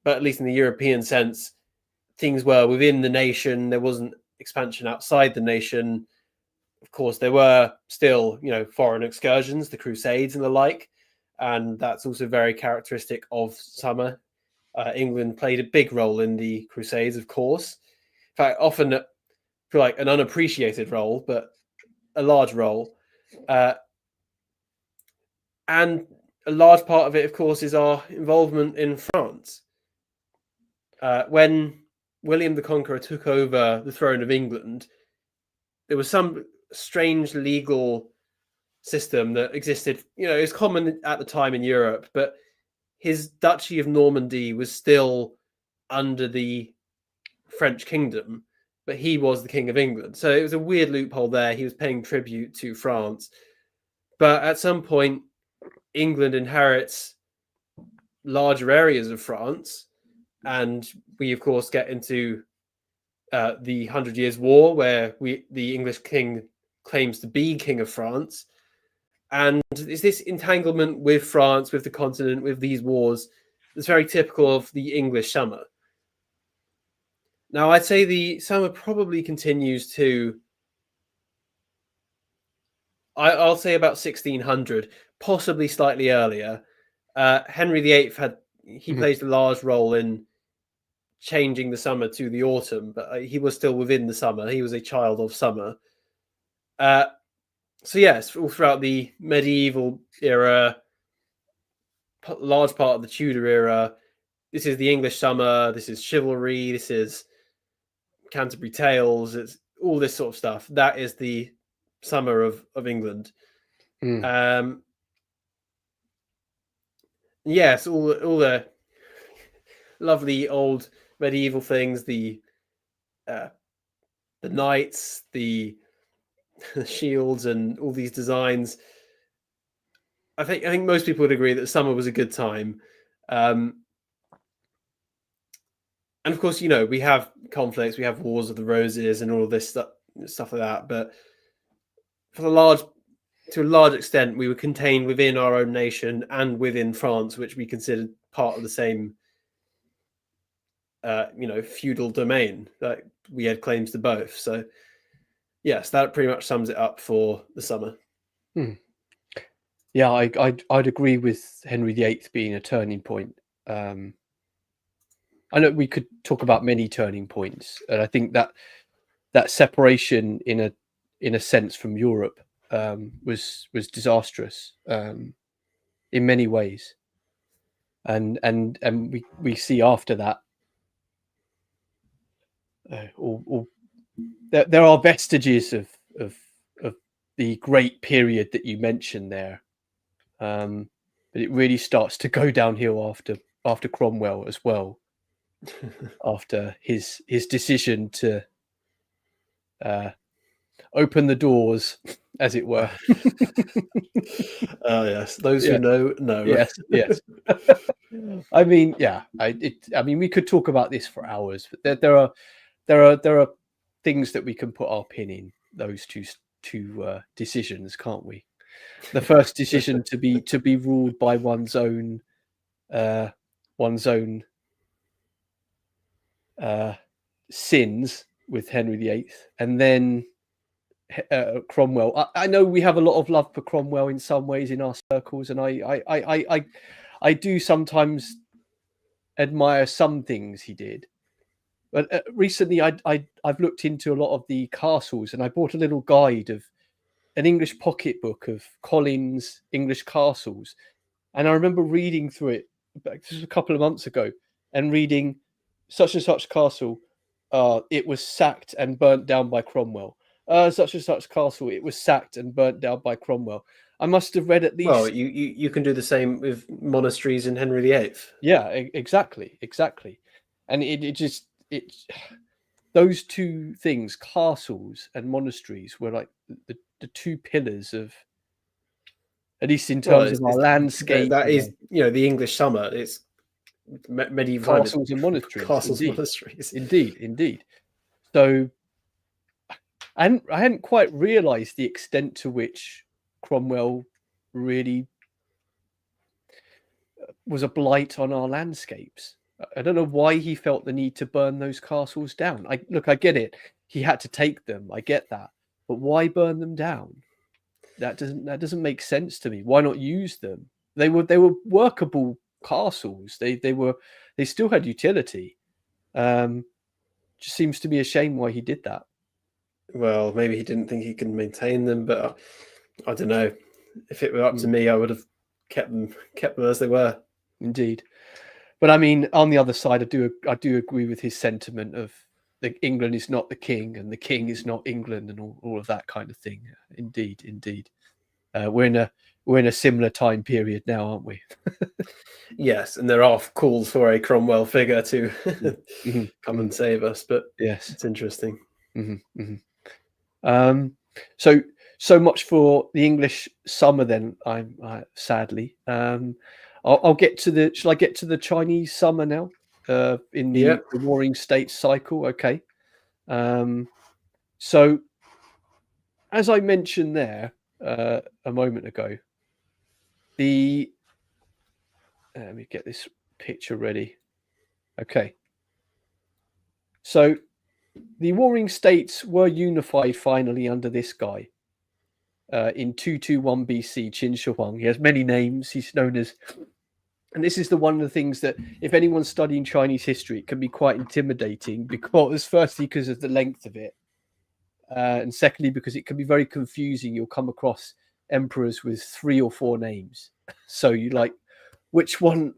S2: But at least in the European sense, things were within the nation. There wasn't expansion outside the nation. Of course, there were still, foreign excursions, the Crusades and the like. And that's also very characteristic of summer. England played a big role in the Crusades, of course. In fact, often feel like an unappreciated role, but a large role. And a large part of it, of course, is our involvement in France. When William the Conqueror took over the throne of England, there was some strange legal system that existed. It was common at the time in Europe, but his Duchy of Normandy was still under the French kingdom, but he was the King of England. So it was a weird loophole there. He was paying tribute to France. But at some point, England inherits larger areas of France. And we, of course, get into the 100 Years' War, where the English king claims to be King of France. And it's this entanglement with France, with the continent, with these wars that's very typical of the English summer. Now, I'd say the summer probably continues to, I'll say about 1600, possibly slightly earlier. Henry VIII plays a large role in changing the summer to the autumn, but he was still within the summer. He was a child of summer. So yes, all throughout the medieval era, large part of the Tudor era, this is the English summer, this is chivalry, this is Canterbury Tales, it's all this sort of stuff. That is the summer of England. Yes, all the lovely old medieval things, the knights, the shields, and all these designs. I think most people would agree that summer was a good time. And of course, we have conflicts, we have Wars of the Roses and all of this stuff like that. But to a large extent, we were contained within our own nation and within France, which we considered part of the same, feudal domain. That we had claims to both. So, yes, that pretty much sums it up for the summer.
S1: Yeah, I'd agree with Henry VIII being a turning point. I know we could talk about many turning points, and I think that separation in a sense from Europe was disastrous in many ways, and we see after that there are vestiges of the great period that you mentioned there, but it really starts to go downhill after Cromwell as well. After his decision to open the doors, as it were.
S2: Yes, those who know.
S1: Yes. I mean, we could talk about this for hours, but there are things that we can put our pin in those two decisions, can't we? The first decision to be ruled by one's own sins with Henry VIII, and then Cromwell. I know we have a lot of love for Cromwell in some ways in our circles, and I do sometimes admire some things he did. But recently, I've looked into a lot of the castles, and I bought a little guide of an English pocketbook of Collins' English castles, and I remember reading through it just a couple of months ago and reading such and such castle, it was sacked and burnt down by Cromwell. Such and such castle, it was sacked and burnt down by Cromwell. I must have read at least.
S2: Well, you can do the same with monasteries in Henry VIII.
S1: Yeah, exactly, and it those two things, castles and monasteries, were like the two pillars of, at least in terms of our landscape.
S2: That is, the English summer. It's medieval
S1: castles and monasteries.
S2: Castles, monasteries.
S1: Indeed. So, I hadn't quite realised the extent to which Cromwell really was a blight on our landscapes. I don't know why he felt the need to burn those castles down. I get it. He had to take them. I get that. But why burn them down? That doesn't make sense to me. Why not use them? They were workable castles. They still had utility. Just seems to me a shame why he did that.
S2: Well, maybe he didn't think he could maintain them, but I don't know. If it were up to me, I would have kept them as they were.
S1: Indeed. But I mean, on the other side, I do agree with his sentiment of England is not the king and the king is not England and all of that kind of thing. Indeed. We're in a similar time period now, aren't we?
S2: Yes, and there are calls for a Cromwell figure to come and save us. But
S1: yes,
S2: it's interesting.
S1: So much for the English summer. Then sadly. I'll get to the. Shall I get to the Chinese summer now? In the Warring States cycle. Okay. So, as I mentioned there a moment ago, let me get this picture ready. Okay. So, the Warring States were unified finally under this guy in 221 BC, Qin Shi Huang. He has many names. He's known as. And this is one of the things that, if anyone's studying Chinese history, it can be quite intimidating because, firstly, because of the length of it, and secondly, because it can be very confusing. You'll come across emperors with 3 or 4 names, so you like, which one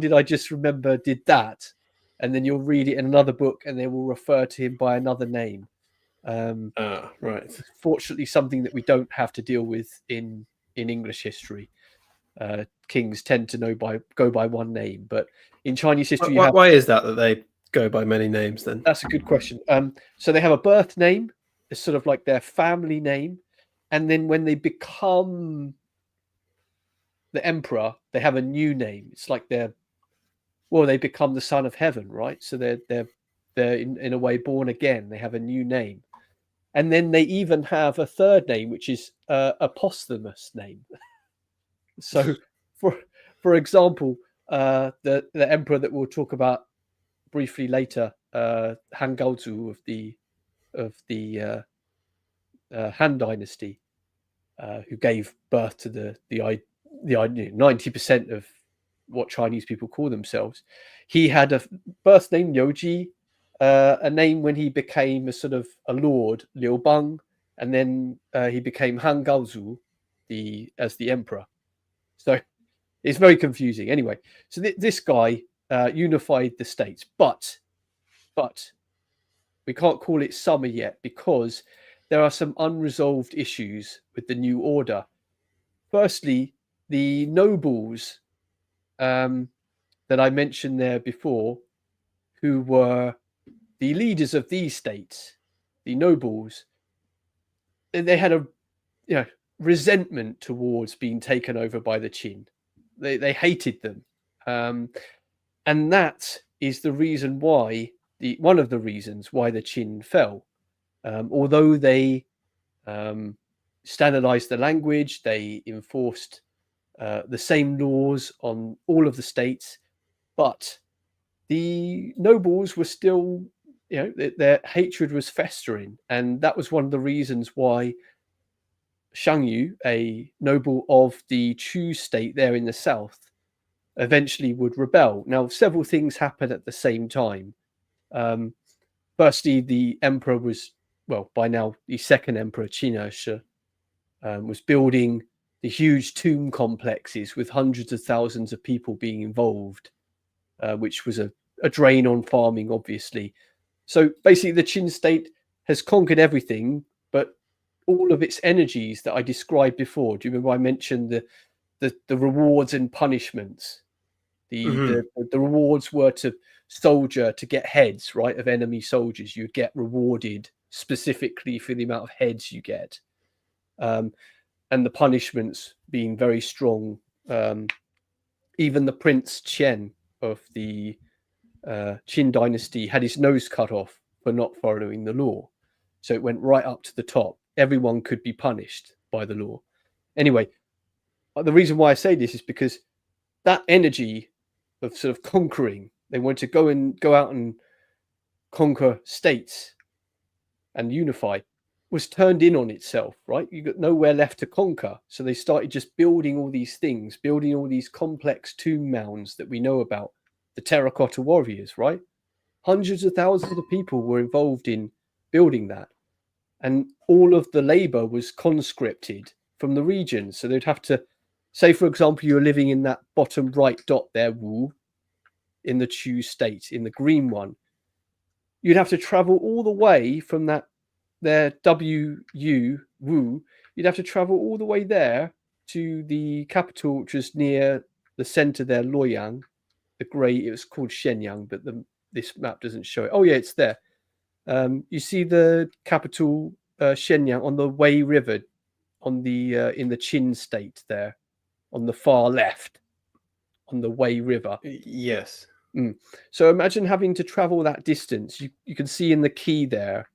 S1: did I just remember did that? And then you'll read it in another book, and they will refer to him by another name.
S2: Right.
S1: Fortunately, something that we don't have to deal with in English history. Kings tend to go by one name, but in Chinese history,
S2: why is that they go by many names? Then
S1: that's a good question. So they have a birth name, it's sort of like their family name, and then when they become the emperor, they have a new name. It's like they become the son of heaven, right? So they're in a way born again. They have a new name, and then they even have a third name, which is a posthumous name. So, for example, the emperor that we'll talk about briefly later, Han Gaozu of the Han Dynasty, who gave birth to the 90% of what Chinese people call themselves. He had a birth name Youji, a name when he became a sort of a lord, Liu Bang, and then he became Han Gaozu as the emperor. So it's very confusing. Anyway, so this guy unified the states, but we can't call it summer yet because there are some unresolved issues with the new order. Firstly, the nobles that I mentioned there before, who were the leaders of these states, the nobles, they had a resentment towards being taken over by the Qin. They hated them, and that is the reason why one of the reasons why the Qin fell. Although they standardized the language, they enforced the same laws on all of the states, but the nobles were still, their hatred was festering, and that was one of the reasons why Xiang Yu, a noble of the Chu state there in the south, eventually would rebel. Now, several things happened at the same time. Firstly, the emperor was, by now, the second emperor, Qin Er Shi, was building the huge tomb complexes with hundreds of thousands of people being involved, which was a drain on farming, obviously. So basically, the Qin state has conquered everything, but all of its energies that I described before. Do you remember I mentioned the rewards and punishments? The rewards were to get heads, right, of enemy soldiers. You get rewarded specifically for the amount of heads you get, and the punishments being very strong. Even the Prince Qian of the Qin dynasty had his nose cut off for not following the law. So it went right up to the top. Everyone could be punished by the law. Anyway, the reason why I say this is because that energy of sort of conquering, they wanted to go out and conquer states and unify, was turned in on itself, right? You got nowhere left to conquer. So they started just building all these things, building all these complex tomb mounds that we know about, the terracotta warriors, right? Hundreds of thousands of people were involved in building that. And all of the labor was conscripted from the region. So they'd have to, say, for example, you're living in that bottom right dot there, Wu, in the Chu state, in the green one. You'd have to travel all the way from that there WU, Wu. You'd have to travel all the way there to the capital, which was near the center there, Luoyang. The grey, it was called Shenyang, but this map doesn't show it. Oh yeah, it's there. You see the capital Shenyang on the Wei River, on the in the Qin state there, on the far left, on the Wei River.
S2: Yes.
S1: So imagine having to travel that distance. You can see in the key there,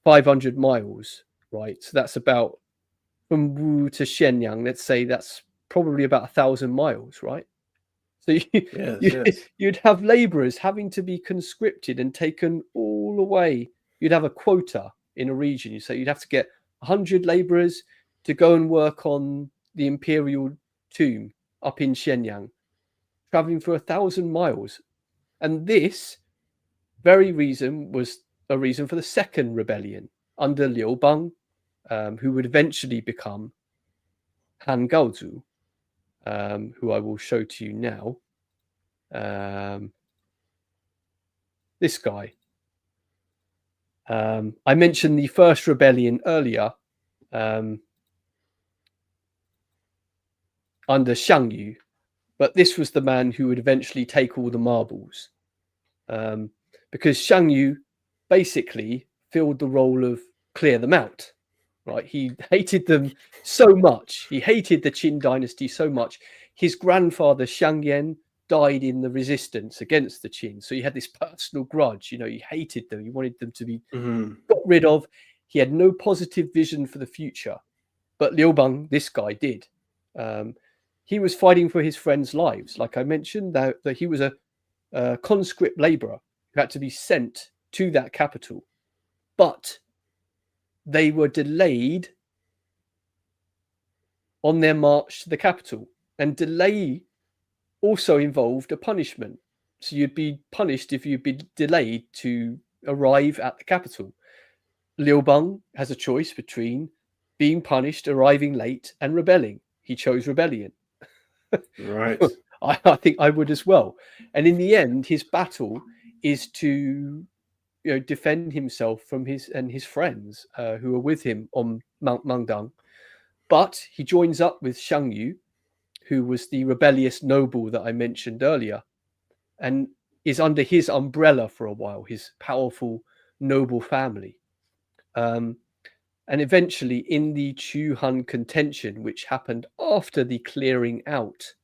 S1: 500 miles, right? So that's about from Wu to Shenyang. Let's say that's probably about 1,000 miles, right? So you'd have laborers having to be conscripted and taken all away. You'd have a quota in a region. You say you'd have to get 100 laborers to go and work on the imperial tomb up in Shenyang, traveling for 1,000 miles. And this very reason was a reason for the second rebellion under Liu Bang, who would eventually become Han Gaozu, who I will show to you now. This guy. I mentioned the first rebellion earlier under Xiang Yu, but this was the man who would eventually take all the marbles, because Xiang Yu basically filled the role of clear them out. Right, he hated them so much. He hated the Qin dynasty so much. His grandfather Shang Yang died in the resistance against the Qin, so he had this personal grudge. You know, he hated them. He wanted them to be got rid of. He had no positive vision for the future. But Liu Bang, this guy, did. He was fighting for his friends' lives. Like I mentioned, that he was a conscript laborer who had to be sent to that capital. But they were delayed on their march to the capital. And delay also involved a punishment. So you'd be punished if you'd be delayed to arrive at the capital. Liu Bang has a choice between being punished, arriving late, and rebelling. He chose rebellion.
S2: Right.
S1: I think I would as well. And in the end, his battle is to defend himself from his friends who are with him on Mount Mangdang. But he joins up with Xiang Yu, who was the rebellious noble that I mentioned earlier, and is under his umbrella for a while, his powerful noble family. And eventually in the Chu-Han contention, which happened after the clearing out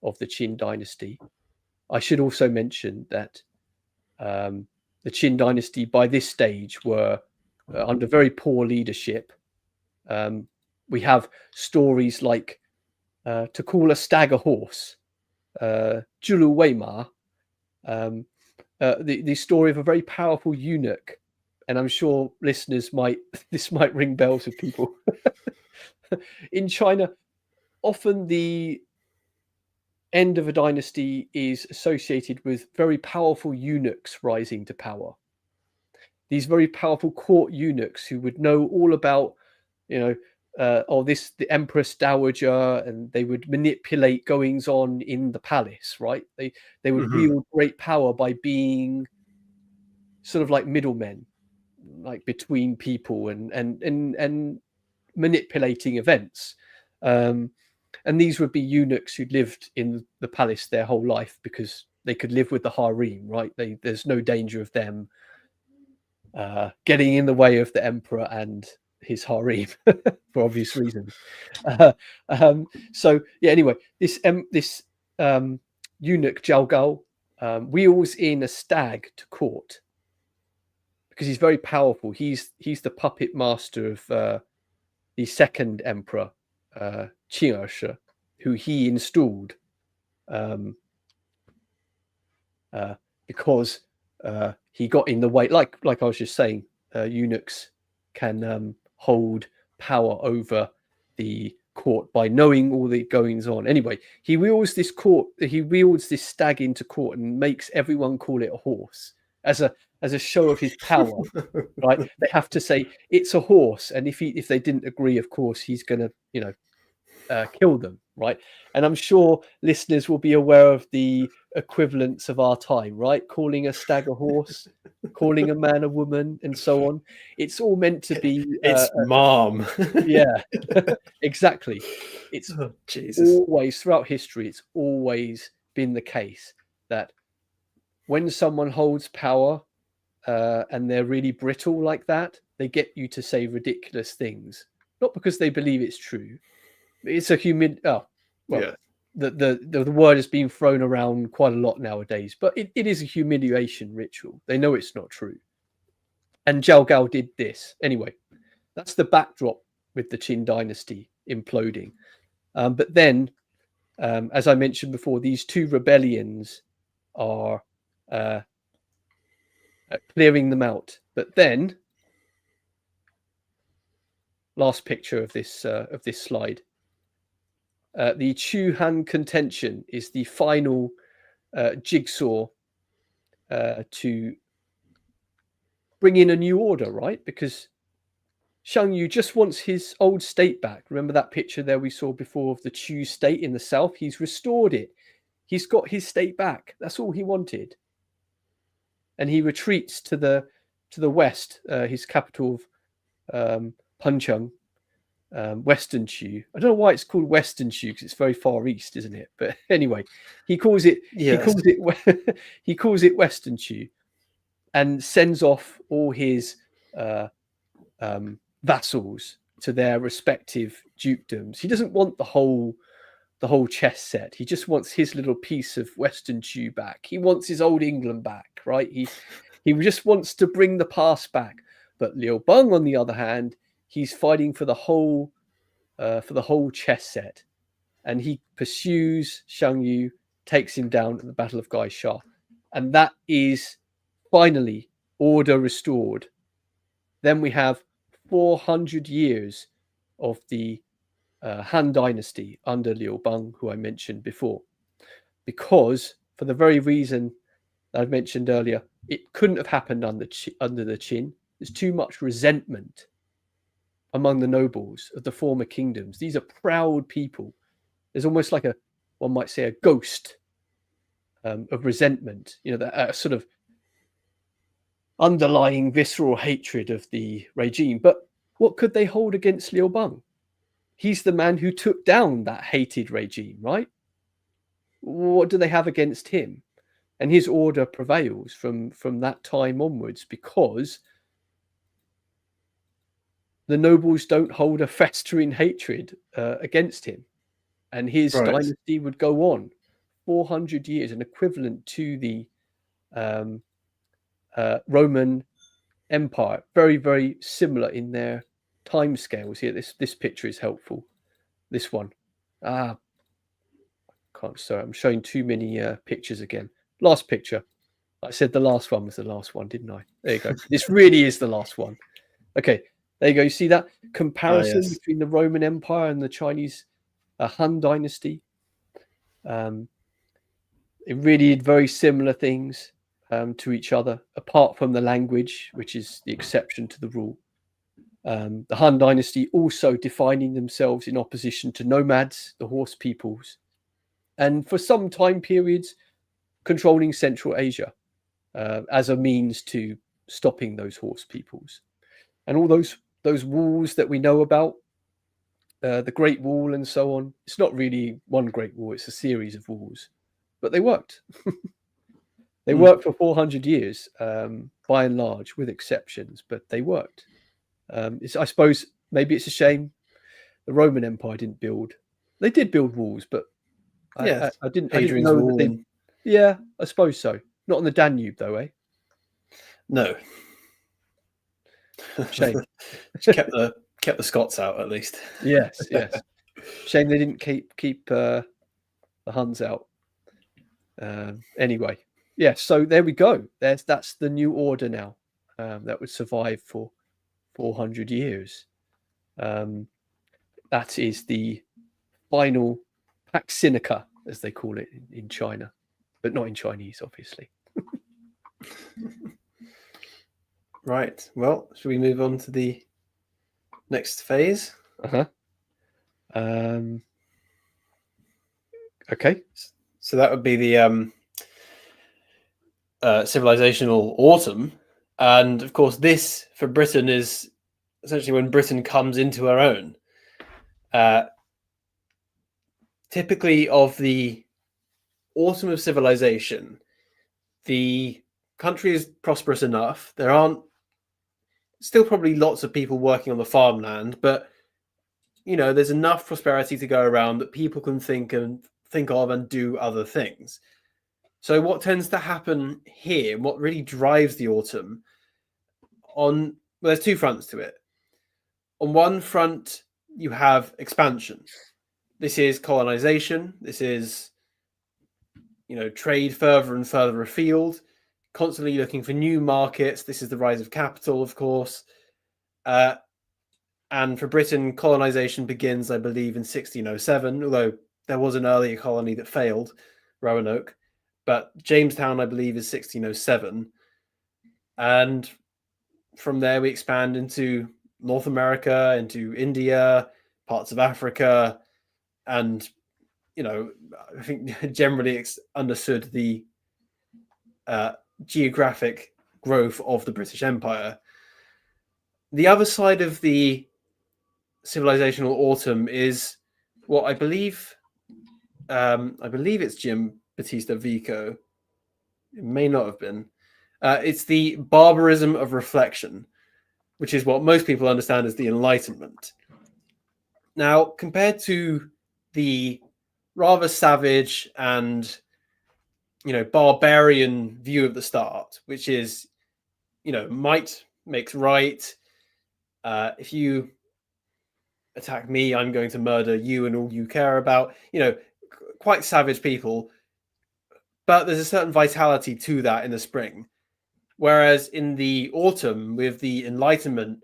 S1: of the Qin dynasty, I should also mention that the Qin dynasty by this stage were under very poor leadership. We have stories like to call a stag a horse, Julu Weimar, the story of a very powerful eunuch. And I'm sure listeners this might ring bells with people. In China, often the end of a dynasty is associated with very powerful eunuchs rising to power. These very powerful court eunuchs who would know all about, the Empress Dowager, and they would manipulate goings on in the palace, right? They would wield great power by being sort of like middlemen, like between people and manipulating events. And these would be eunuchs who'd lived in the palace their whole life because they could live with the harem, right? There's no danger of them getting in the way of the emperor and his harem for obvious reasons. Anyway, this eunuch Zhao Gao wheels in a stag to court. because he's very powerful. He's the puppet master of the second emperor, Qin Er Shi, who he installed because he got in the way. Like I was just saying, eunuchs can hold power over the court by knowing all the goings on. Anyway, he wields this stag into court and makes everyone call it a horse as a show of his power. Right? They have to say it's a horse, and if they didn't agree, of course, he's going to kill them. Right? And I'm sure listeners will be aware of the equivalents of our time, right? Calling a stag a horse, calling a man a woman, and so on. It's all meant to be.
S2: It's mom.
S1: Yeah, exactly. It's
S2: Jesus.
S1: always throughout history. It's always been the case that when someone holds power and they're really brittle like that, they get you to say ridiculous things, not because they believe it's true. It's a
S2: Yeah.
S1: The word has been thrown around quite a lot nowadays, but it is a humiliation ritual. They know it's not true. And Zhao Gao did this. Anyway, that's the backdrop with the Qin dynasty imploding. But then, as I mentioned before, these two rebellions are clearing them out. But then, last picture of this slide. The Chu Han contention is the final jigsaw to bring in a new order, right? Because Shang Yu just wants his old state back. Remember that picture there we saw before of the Chu state in the south? He's restored it. He's got his state back. That's all he wanted. And he retreats to the west, his capital of Pancheng. Western Chu. I don't know why it's called Western Chu because it's very far east, isn't it? But anyway, he calls it Western Chu, and sends off all his vassals to their respective dukedoms. He doesn't want the whole chess set. He just wants his little piece of Western Chu back. He wants his old England back, right? He just wants to bring the past back. But Liu Bang, on the other hand, he's fighting for the whole chess set, and he pursues Shang Yu, takes him down at the Battle of Gaisha, and that is finally order restored. Then we have 400 years of the Han Dynasty under Liu Bang, who I mentioned before, because for the very reason that I've mentioned earlier, it couldn't have happened under the Qin. There's too much resentment among the nobles of the former kingdoms. These are proud people. There's almost like one might say, a ghost of resentment, that sort of underlying visceral hatred of the regime. But what could they hold against Liu Bang? He's the man who took down that hated regime, right? What do they have against him? And his order prevails from that time onwards because the nobles don't hold a festering hatred against him. And his dynasty would go on 400 years, an equivalent to the Roman Empire. Very, very similar in their time scales here. This picture is helpful. This one. I'm showing too many pictures again. Last picture. I said the last one was the last one, didn't I? There you go. This really is the last one. Okay. There you go. You see that comparison between the Roman Empire and the Chinese Han Dynasty? It really did very similar things to each other, apart from the language, which is the exception to the rule. The Han Dynasty also defining themselves in opposition to nomads, the horse peoples, and for some time periods controlling Central Asia as a means to stopping those horse peoples. And all those walls that we know about, the Great Wall and so on, it's not really one great wall, it's a series of walls. But they worked. They worked for 400 years, by and large, with exceptions, but they worked. I suppose maybe it's a shame the Roman Empire didn't build. They did build walls, but I didn't know that they... Yeah, I suppose so. Not on the Danube, though, eh?
S2: No.
S1: Shame.
S2: kept the Scots out at least.
S1: Yes. Shame they didn't keep the Huns out. Anyway, yeah. So there we go. That's the new order now. That would survive for 400 years. That is the final Pax Sinica, as they call it in China, but not in Chinese, obviously.
S2: Right. Well, should we move on to the next phase?
S1: Okay.
S2: So that would be the civilizational autumn. And of course, this for Britain is essentially when Britain comes into her own. Typically of the autumn of civilization, the country is prosperous enough. There aren't still probably lots of people working on the farmland, but there's enough prosperity to go around that people can think of and do other things. So what tends to happen here, what really drives the autumn, there's two fronts to it. On one front, you have expansion. This is colonization. This is, trade further and further afield, constantly looking for new markets. This is the rise of capital, of course. And for Britain, colonization begins, I believe, in 1607, although there was an earlier colony that failed, Roanoke. But Jamestown, I believe, is 1607. And from there, we expand into North America, into India, parts of Africa, and, I think generally understood the geographic growth of the British Empire. The other side of the civilizational autumn is what I believe it's Jim Battista Vico. It may not have been. It's the barbarism of reflection, which is what most people understand as the Enlightenment. Now, compared to the rather savage and barbarian view of the start, which is might makes right. If you attack me, I'm going to murder you and all you care about. Quite savage people. But there's a certain vitality to that in the spring. Whereas in the autumn, with the Enlightenment,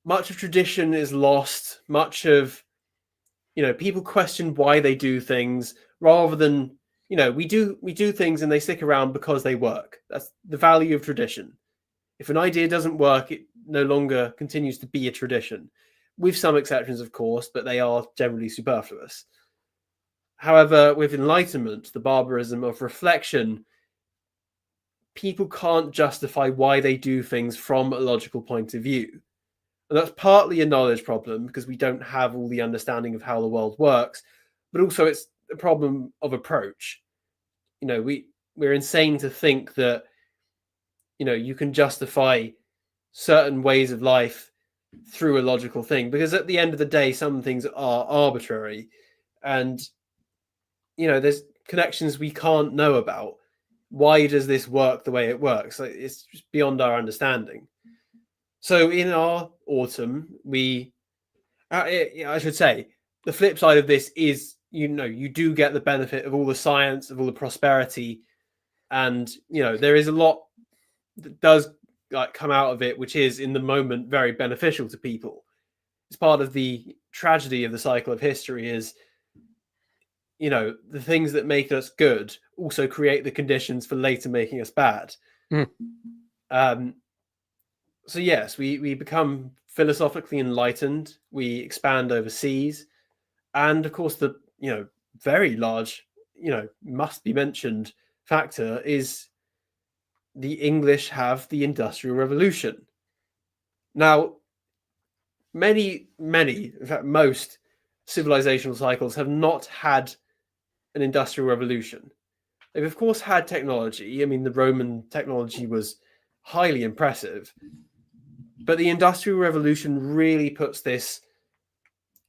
S2: much of tradition is lost. Much of, people question why they do things rather than, we do things and they stick around because they work. That's the value of tradition. If an idea doesn't work, it no longer continues to be a tradition. With some exceptions, of course, but they are generally superfluous. However, with Enlightenment, the barbarism of reflection, people can't justify why they do things from a logical point of view. And that's partly a knowledge problem because we don't have all the understanding of how the world works, but also it's a problem of approach. We're insane to think that, you can justify certain ways of life through a logical thing, because at the end of the day, some things are arbitrary and, there's connections we can't know about. Why does this work the way it works? It's just beyond our understanding. So in our autumn, I should say, the flip side of this is, you do get the benefit of all the science, of all the prosperity. And, there is a lot that does come out of it, which is in the moment very beneficial to people. It's part of the tragedy of the cycle of history is, the things that make us good also create the conditions for later making us bad. So yes, we become philosophically enlightened. We expand overseas, and of course, the very large, must be mentioned factor is the English have the Industrial Revolution. Now, many, in fact, most civilizational cycles have not had an industrial revolution. They've, of course, had technology. I mean, the Roman technology was highly impressive. But the Industrial Revolution really puts this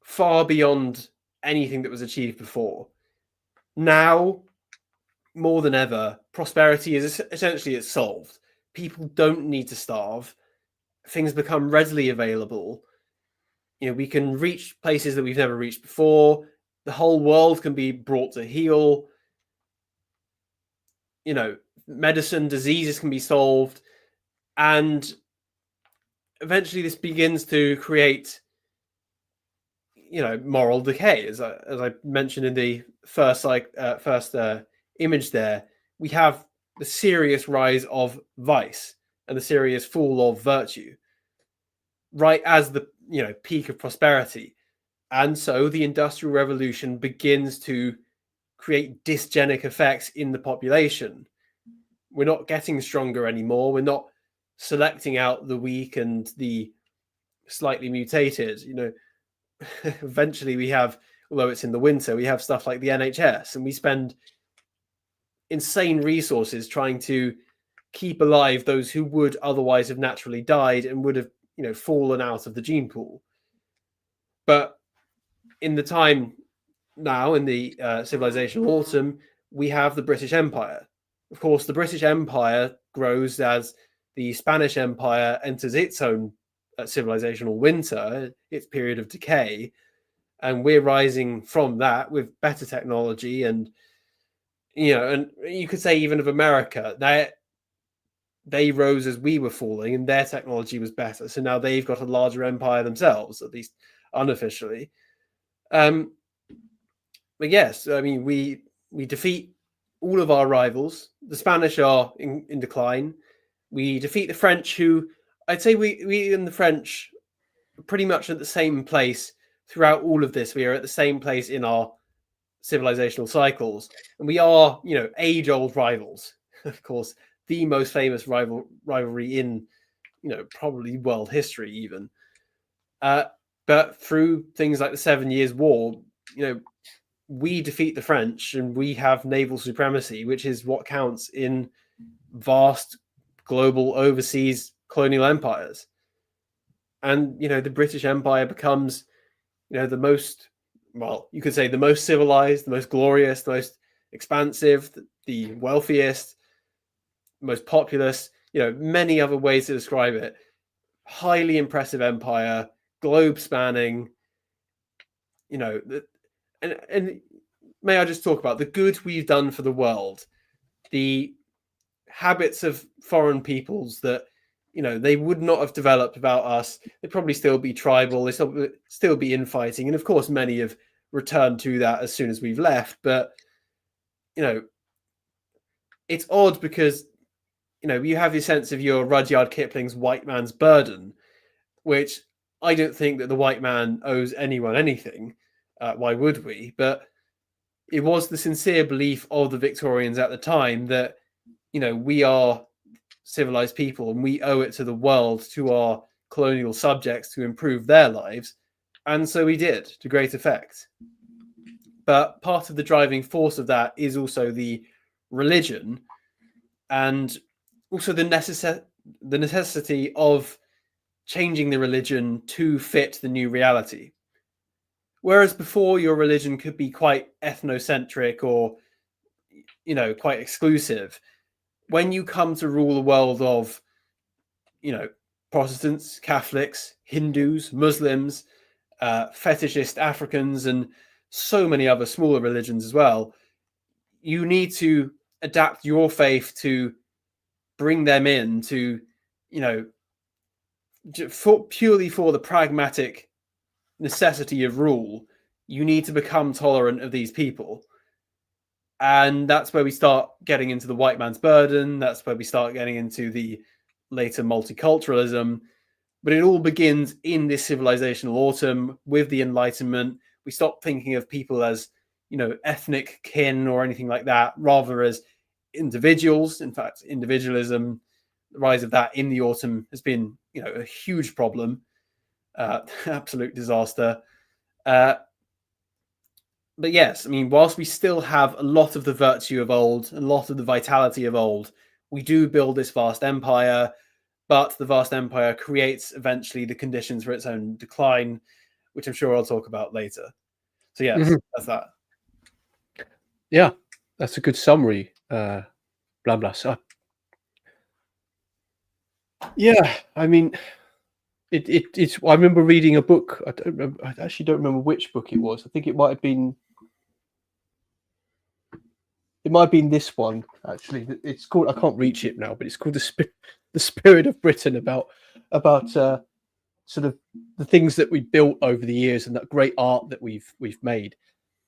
S2: far beyond anything that was achieved before. Now, more than ever, prosperity is essentially it's solved. People don't need to starve. things become readily available. We can reach places that we've never reached before. The whole world can be brought to heel. Medicine, diseases can be solved, and eventually this begins to create moral decay. As I mentioned in the first image there, we have the serious rise of vice and the serious fall of virtue right as the peak of prosperity. And so the Industrial Revolution begins to create dysgenic effects in the population. We're not getting stronger anymore. We're not selecting out the weak and the slightly mutated. Eventually we have, although it's in the winter, we have stuff like the NHS, and we spend insane resources trying to keep alive those who would otherwise have naturally died and would have fallen out of the gene pool. But in the time now, in the civilizational autumn, we have the British Empire. Of course, the British Empire grows as the Spanish Empire enters its own civilizational winter, its period of decay, and we're rising from that with better technology. And and you could say even of America, they rose as we were falling, and their technology was better, so now they've got a larger empire themselves, at least unofficially. But yes, I mean, we defeat all of our rivals. The Spanish are in decline. We defeat the French, who I'd say we and the French are pretty much at the same place throughout all of this. We are at the same place in our civilizational cycles, and we are, age-old rivals. Of course, the most famous rivalry in, probably world history even. But through things like the 7 Years' War, we defeat the French, and we have naval supremacy, which is what counts in vast global overseas colonial empires. And the British Empire becomes the most, well, you could say the most civilized, the most glorious, the most expansive, the wealthiest, most populous, many other ways to describe it. Highly impressive empire, globe spanning, and may I just talk about the good we've done for the world, the habits of foreign peoples that they would not have developed without us. They'd probably still be tribal, they still be infighting, and of course many have returned to that as soon as we've left. But it's odd because you have your sense of your Rudyard Kipling's white man's burden, which I don't think that the white man owes anyone anything. Why would we? But it was the sincere belief of the Victorians at the time that we are civilized people, and we owe it to the world, to our colonial subjects, to improve their lives. And so we did, to great effect. But part of the driving force of that is also the religion, and also the necessity of changing the religion to fit the new reality. Whereas before, your religion could be quite ethnocentric or quite exclusive. When you come to rule a world of Protestants, Catholics, Hindus, Muslims, fetishist Africans, and so many other smaller religions as well, you need to adapt your faith to bring them in to purely for the pragmatic necessity of rule. You need to become tolerant of these people. And that's where we start getting into the white man's burden. That's where we start getting into the later multiculturalism. But it all begins in this civilizational autumn with the Enlightenment. We stop thinking of people as, ethnic kin or anything like that, rather as individuals. In fact, individualism, the rise of that in the autumn has been, a huge problem, absolute disaster. But yes, I mean, whilst we still have a lot of the virtue of old, a lot of the vitality of old, we do build this vast empire, but the vast empire creates eventually the conditions for its own decline, which I'm sure I'll talk about later. So yes, that's that.
S1: Yeah, that's a good summary, blah, blah. So, yeah, I mean, it's. I remember reading a book. I actually don't remember which book it was. I think it might have been. It might have been this one actually. It's called. I can't reach it now, but it's called the Spirit of Britain, about sort of the things that we built over the years and that great art that we've made.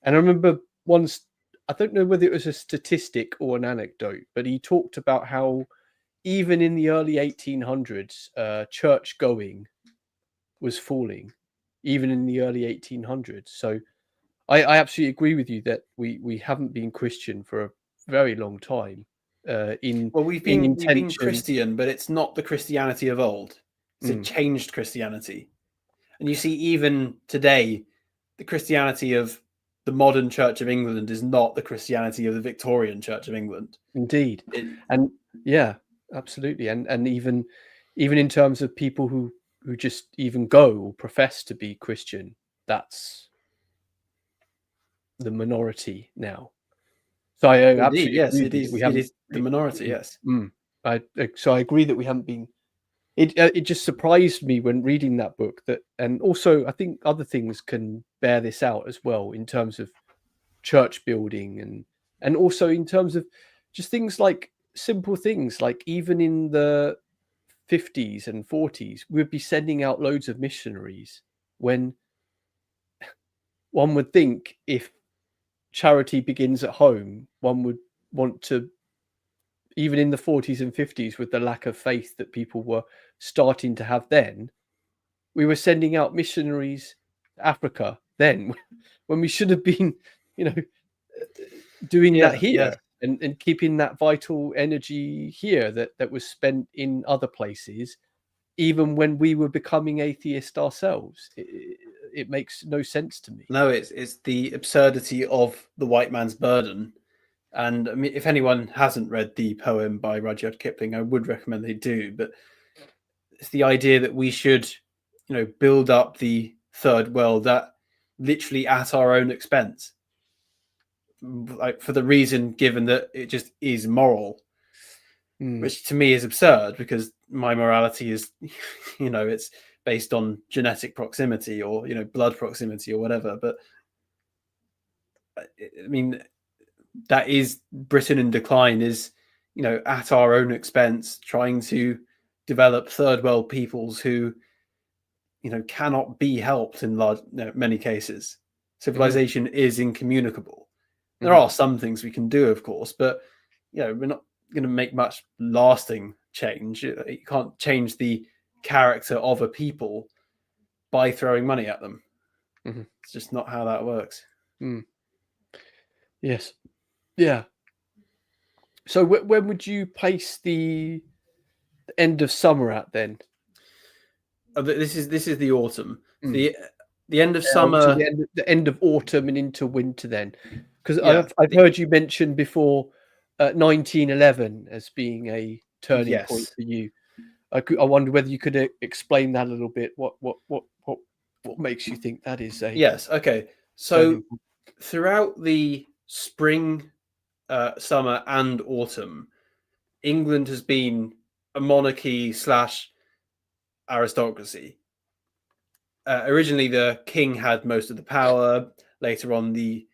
S1: And I remember once, I don't know whether it was a statistic or an anecdote, but he talked about how even in the early 1800s, church going was falling, even in the early 1800s. So I absolutely agree with you that we haven't been Christian for a very long time.
S2: We've been Christian, but it's not the Christianity of old. It's a changed Christianity. And you see, even today, the Christianity of the modern Church of England is not the Christianity of the Victorian Church of England.
S1: Indeed. And yeah, absolutely. And even in terms of people who just even go or profess to be Christian, that's the minority now. So I absolutely
S2: agree. It is the minority. Yes.
S1: So I agree that we haven't been. It just surprised me when reading that book that, and also I think other things can bear this out as well in terms of church building and also in terms of just things like simple things like even in the 50s and 40s we'd be sending out loads of missionaries when one would think if charity begins at home, one would want to, even in the 40s and 50s with the lack of faith that people were starting to have then, we were sending out missionaries to Africa then when we should have been, doing that here and keeping that vital energy here that was spent in other places, even when we were becoming atheist ourselves. It makes no sense to me.
S2: No, it's the absurdity of the white man's burden. And I mean, if anyone hasn't read the poem by Rudyard Kipling, I would recommend they do. But it's the idea that we should, build up the third world literally at our own expense, like for the reason given that it just is moral, which to me is absurd because my morality is, it's based on genetic proximity or blood proximity or whatever. But I mean, that is Britain in decline, is at our own expense, trying to develop third world peoples who cannot be helped in many cases. Civilization is incommunicable. There are some things we can do, of course, but we're not going to make much lasting change. You can't change the character of a people by throwing money at them. It's just not how that works.
S1: Yes. Yeah. So when would you place the end of summer at then?
S2: This is the autumn. The end of summer,
S1: the end of autumn and into winter then, because I've heard you mention before 1911 as being a turning point for you. I wonder whether you could explain that a little bit. What makes you think that is a
S2: yes? Okay, so throughout the spring, summer, and autumn, England has been a monarchy / aristocracy. Originally, the king had most of the power. Later on, the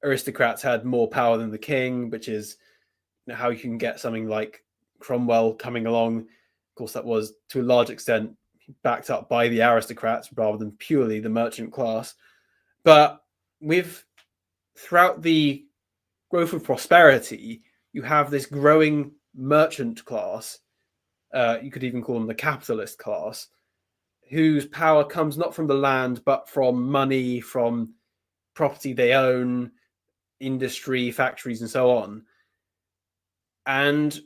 S2: aristocrats had more power than the king, which is how you can get something like Cromwell coming along. Of course, that was to a large extent backed up by the aristocrats rather than purely the merchant class. But throughout the growth of prosperity, you have this growing merchant class. You could even call them the capitalist class, whose power comes not from the land, but from money, from property they own, industry, factories, and so on. And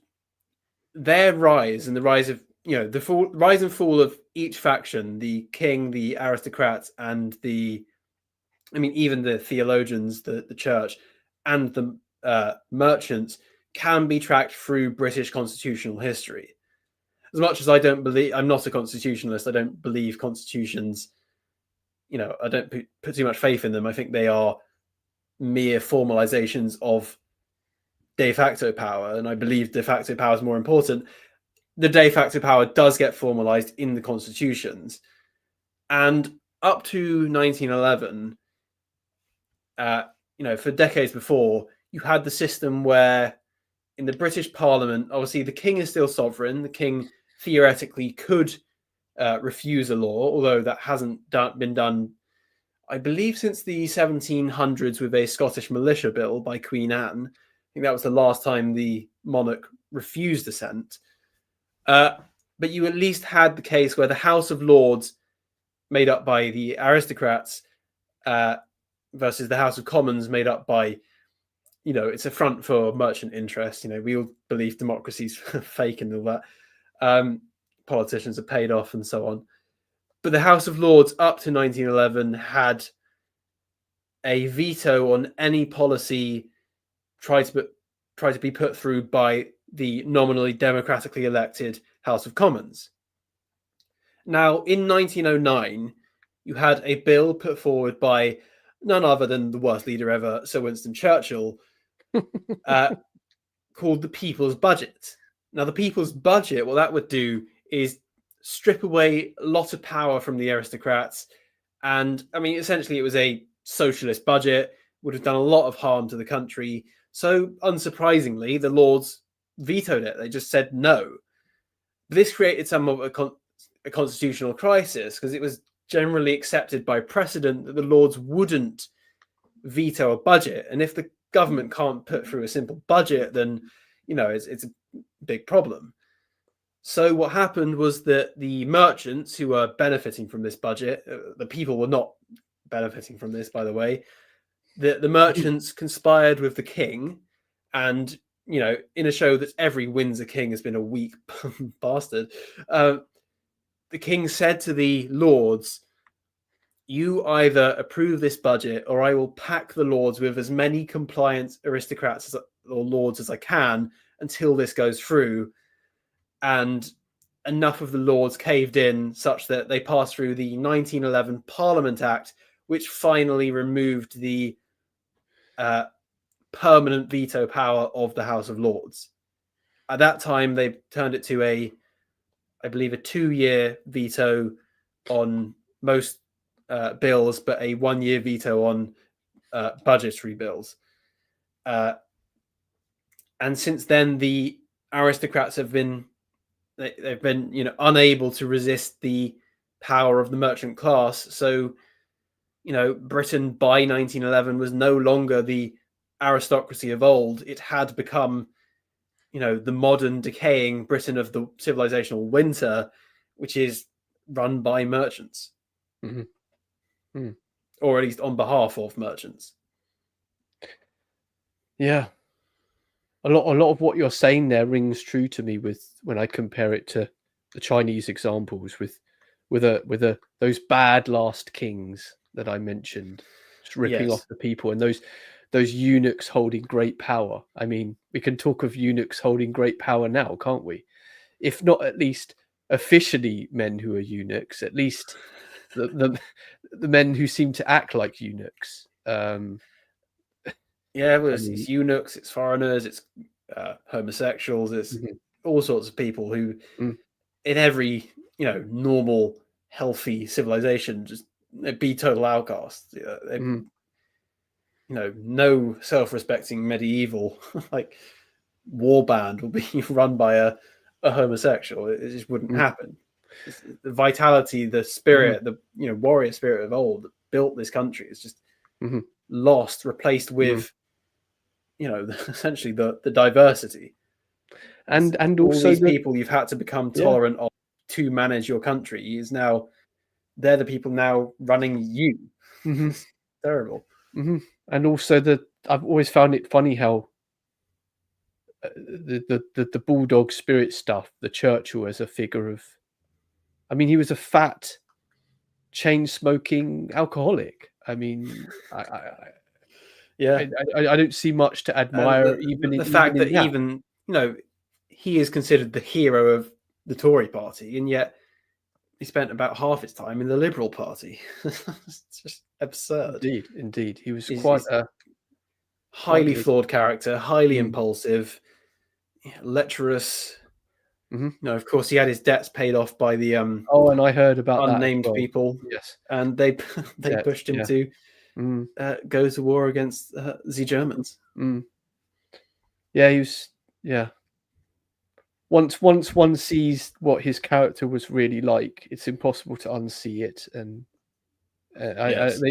S2: their rise and the rise of, the rise and fall of each faction, the king, the aristocrats, and even the theologians, the church, and the merchants can be tracked through British constitutional history. As much as I'm not a constitutionalist, I don't believe constitutions, I don't put too much faith in them. I think they are mere formalizations of de facto power, and I believe de facto power is more important. the de facto power does get formalized in the constitutions. And up to 1911, for decades before, you had the system where in the British Parliament, obviously the king is still sovereign. The king theoretically could refuse a law, although that hasn't been done, I believe, since the 1700s with a Scottish militia bill by Queen Anne. I think that was the last time the monarch refused assent. But you at least had the case where the House of Lords, made up by the aristocrats, versus the House of Commons, made up by, it's a front for merchant interest. We all believe democracy's fake and all that. Politicians are paid off and so on. But the House of Lords up to 1911 had a veto on any policy tried to be put through by the nominally democratically elected House of Commons. Now, in 1909, you had a bill put forward by none other than the worst leader ever, Sir Winston Churchill, called the People's Budget. Now, the People's Budget, what that would do is strip away a lot of power from the aristocrats. And, essentially it was a socialist budget, would have done a lot of harm to the country. So, unsurprisingly, the Lords vetoed it. They just said no. This created somewhat of a constitutional crisis, because it was generally accepted by precedent that the Lords wouldn't veto a budget. And if the government can't put through a simple budget, then, it's a big problem. So what happened was that the merchants who were benefiting from this budget, the people were not benefiting from this, by the way, the merchants conspired with the king, and, in a show that every Windsor king has been a weak bastard, the king said to the Lords, you either approve this budget or I will pack the Lords with as many compliant aristocrats or lords as I can until this goes through. And enough of the Lords caved in such that they passed through the 1911 Parliament Act, which finally removed the permanent veto power of the House of Lords. At that time, they turned it to I believe, a 2-year veto on most bills, but a 1-year veto on budgetary bills. And since then, the aristocrats have been unable to resist the power of the merchant class. So, Britain by 1911 was no longer the aristocracy of old. It had become, the modern decaying Britain of the civilizational winter, which is run by merchants.
S1: Mm-hmm. Mm.
S2: Or at least on behalf of merchants.
S1: Yeah. A lot of what you're saying there rings true to me when I compare it to the Chinese examples with those bad last kings that I mentioned, just ripping off the people, and those eunuchs holding great power. We can talk of eunuchs holding great power now, can't we? If not at least officially men who are eunuchs, at least the men who seem to act like eunuchs.
S2: It's eunuchs, it's foreigners, it's homosexuals, it's all sorts of people who, in every normal, healthy civilization, just be total outcasts. No self-respecting medieval like warband will be run by a homosexual. It just wouldn't happen. The vitality, the spirit, the warrior spirit of old that built this country is just lost, replaced with essentially the diversity.
S1: And
S2: all
S1: also
S2: these people you've had to become tolerant of to manage your country is now they're the people now running you. It's terrible.
S1: And also I've always found it funny how the bulldog spirit stuff, the Churchill as a figure of, he was a fat, chain smoking alcoholic. I don't see much to admire.
S2: The fact that even he is considered the hero of the Tory party, and yet he spent about half his time in the Liberal Party. It's just absurd.
S1: Indeed. He was quite a
S2: highly flawed character, highly impulsive, lecherous. No, of course he had his debts paid off by the
S1: Oh, and I heard about that as
S2: unnamed
S1: well.
S2: people.
S1: Yes,
S2: And they
S1: yeah,
S2: pushed him
S1: yeah.
S2: to go to war against the Germans.
S1: Yeah, he was. Yeah. Once one sees what his character was really like, it's impossible to unsee it. And
S2: Yes.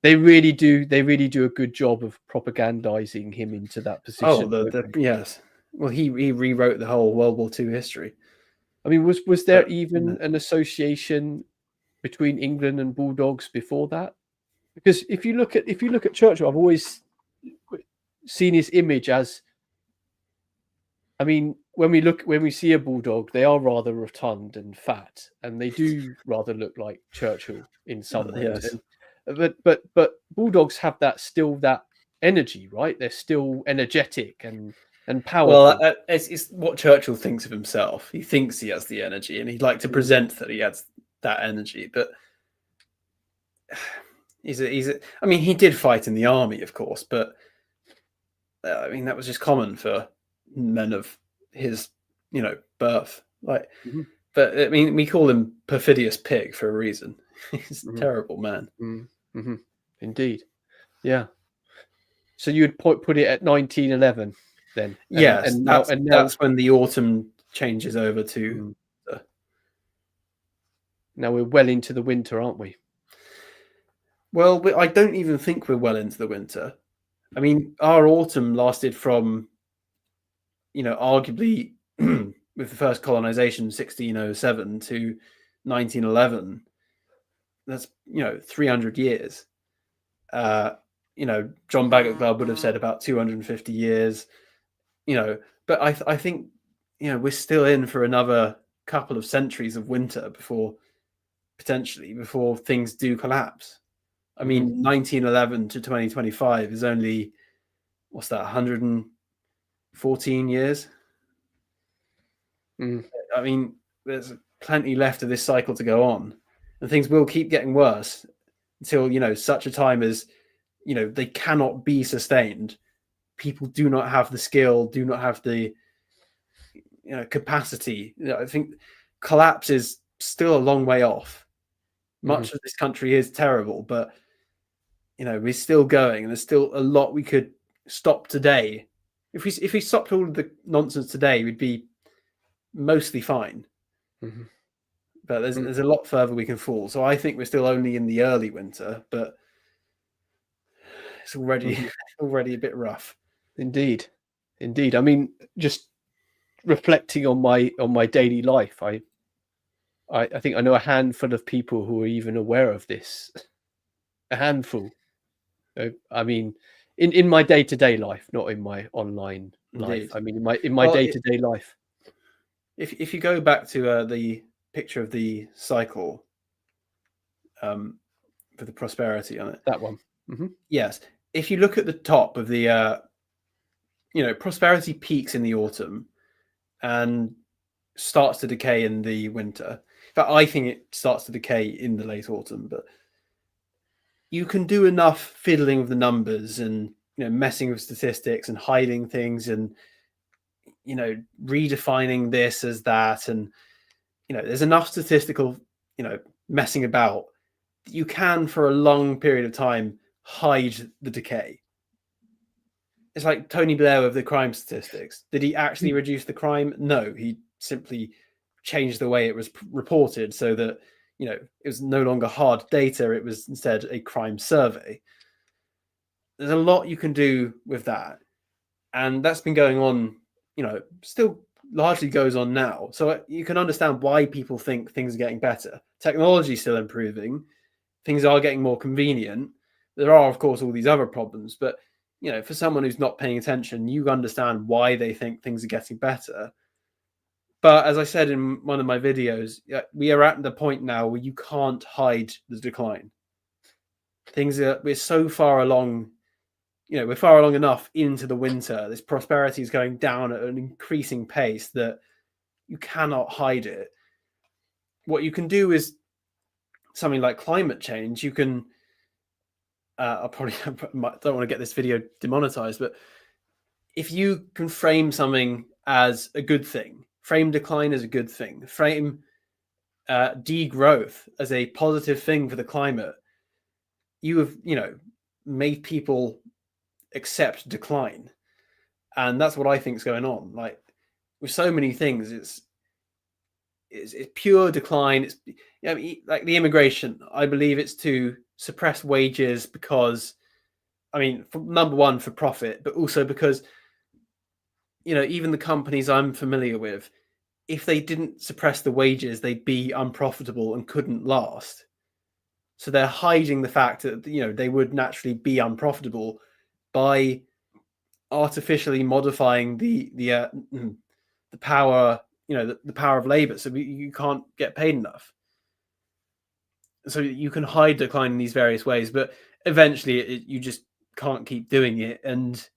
S1: they really do a good job of propagandizing him into that position.
S2: Oh, yes. Well, he rewrote the whole World War II history.
S1: I mean, was there
S2: But,
S1: even an association between England and bulldogs before that? Because if you look at Churchill, I've always seen his image as, I mean, when we see a bulldog, they are rather rotund and fat, and they do rather look like Churchill in some ways.
S2: yes.
S1: But bulldogs have that energy, right? They're still energetic and powerful.
S2: Well, it's what Churchill thinks of himself. He thinks he has the energy, and he'd like to present that he has that energy. But I mean, he did fight in the army, of course, but I mean, that was just common for men of his, birth. Like, but I mean, we call him perfidious pig for a reason. He's a terrible man.
S1: Indeed, yeah. So you would put it at 1911 then?
S2: Yes,
S1: and
S2: that's when the autumn changes over to.
S1: Now we're well into the winter, aren't we?
S2: Well, I don't even think we're well into the winter. I mean, our autumn lasted from, arguably with the first colonization, 1607 to 1911. That's 300 years. John Bagot Glove would have said about 250 years. But I think we're still in for another couple of centuries of winter before things do collapse. I mean, 1911 to 2025 is only, what's that, 114 years? I mean, there's plenty left of this cycle to go on, and things will keep getting worse until, such a time as, they cannot be sustained. People do not have the skill, do not have the, capacity. I think collapse is still a long way off. Much of this country is terrible, but we're still going, and there's still a lot we could stop today. If we stopped all of the nonsense today, we'd be mostly fine. But there's a lot further we can fall. So I think we're still only in the early winter, but it's already a bit rough.
S1: Indeed. I mean, just reflecting on my daily life, I think I know a handful of people who are even aware of this. A handful. I mean, in my day-to-day life, not in my online life. I mean, in my day-to-day life.
S2: If you go back to the picture of the cycle, with the prosperity on it,
S1: that one.
S2: Yes. If you look at the top of the, prosperity peaks in the autumn and starts to decay in the winter. In fact, I think it starts to decay in the late autumn, but you can do enough fiddling with the numbers and, messing with statistics and hiding things and, redefining this as that. And, there's enough statistical, messing about that you can, for a long period of time, hide the decay. It's like Tony Blair with the crime statistics. Did he actually reduce the crime? No, he simply changed the way it was reported so that, it was no longer hard data. It was instead a crime survey. There's a lot you can do with that. And that's been going on, still largely goes on now. So you can understand why people think things are getting better. Technology is still improving. Things are getting more convenient. There are, of course, all these other problems. But, for someone who's not paying attention, you understand why they think things are getting better. But as I said in one of my videos, we are at the point now where you can't hide the decline. We're so far along, we're far along enough into the winter. This prosperity is going down at an increasing pace that you cannot hide it. What you can do is something like climate change. You can, I probably don't want to get this video demonetized, but if you can frame something as a good thing, frame decline as a good thing, frame degrowth as a positive thing for the climate, you have, made people accept decline. And that's what I think is going on. Like with so many things, it's pure decline. It's like the immigration. I believe it's to suppress wages because, number one, for profit, but also because, even the companies I'm familiar with, if they didn't suppress the wages, they'd be unprofitable and couldn't last. So they're hiding the fact that, they would naturally be unprofitable by artificially modifying the power, the power of labor. So you can't get paid enough. So you can hide decline in these various ways, but eventually you just can't keep doing it. And,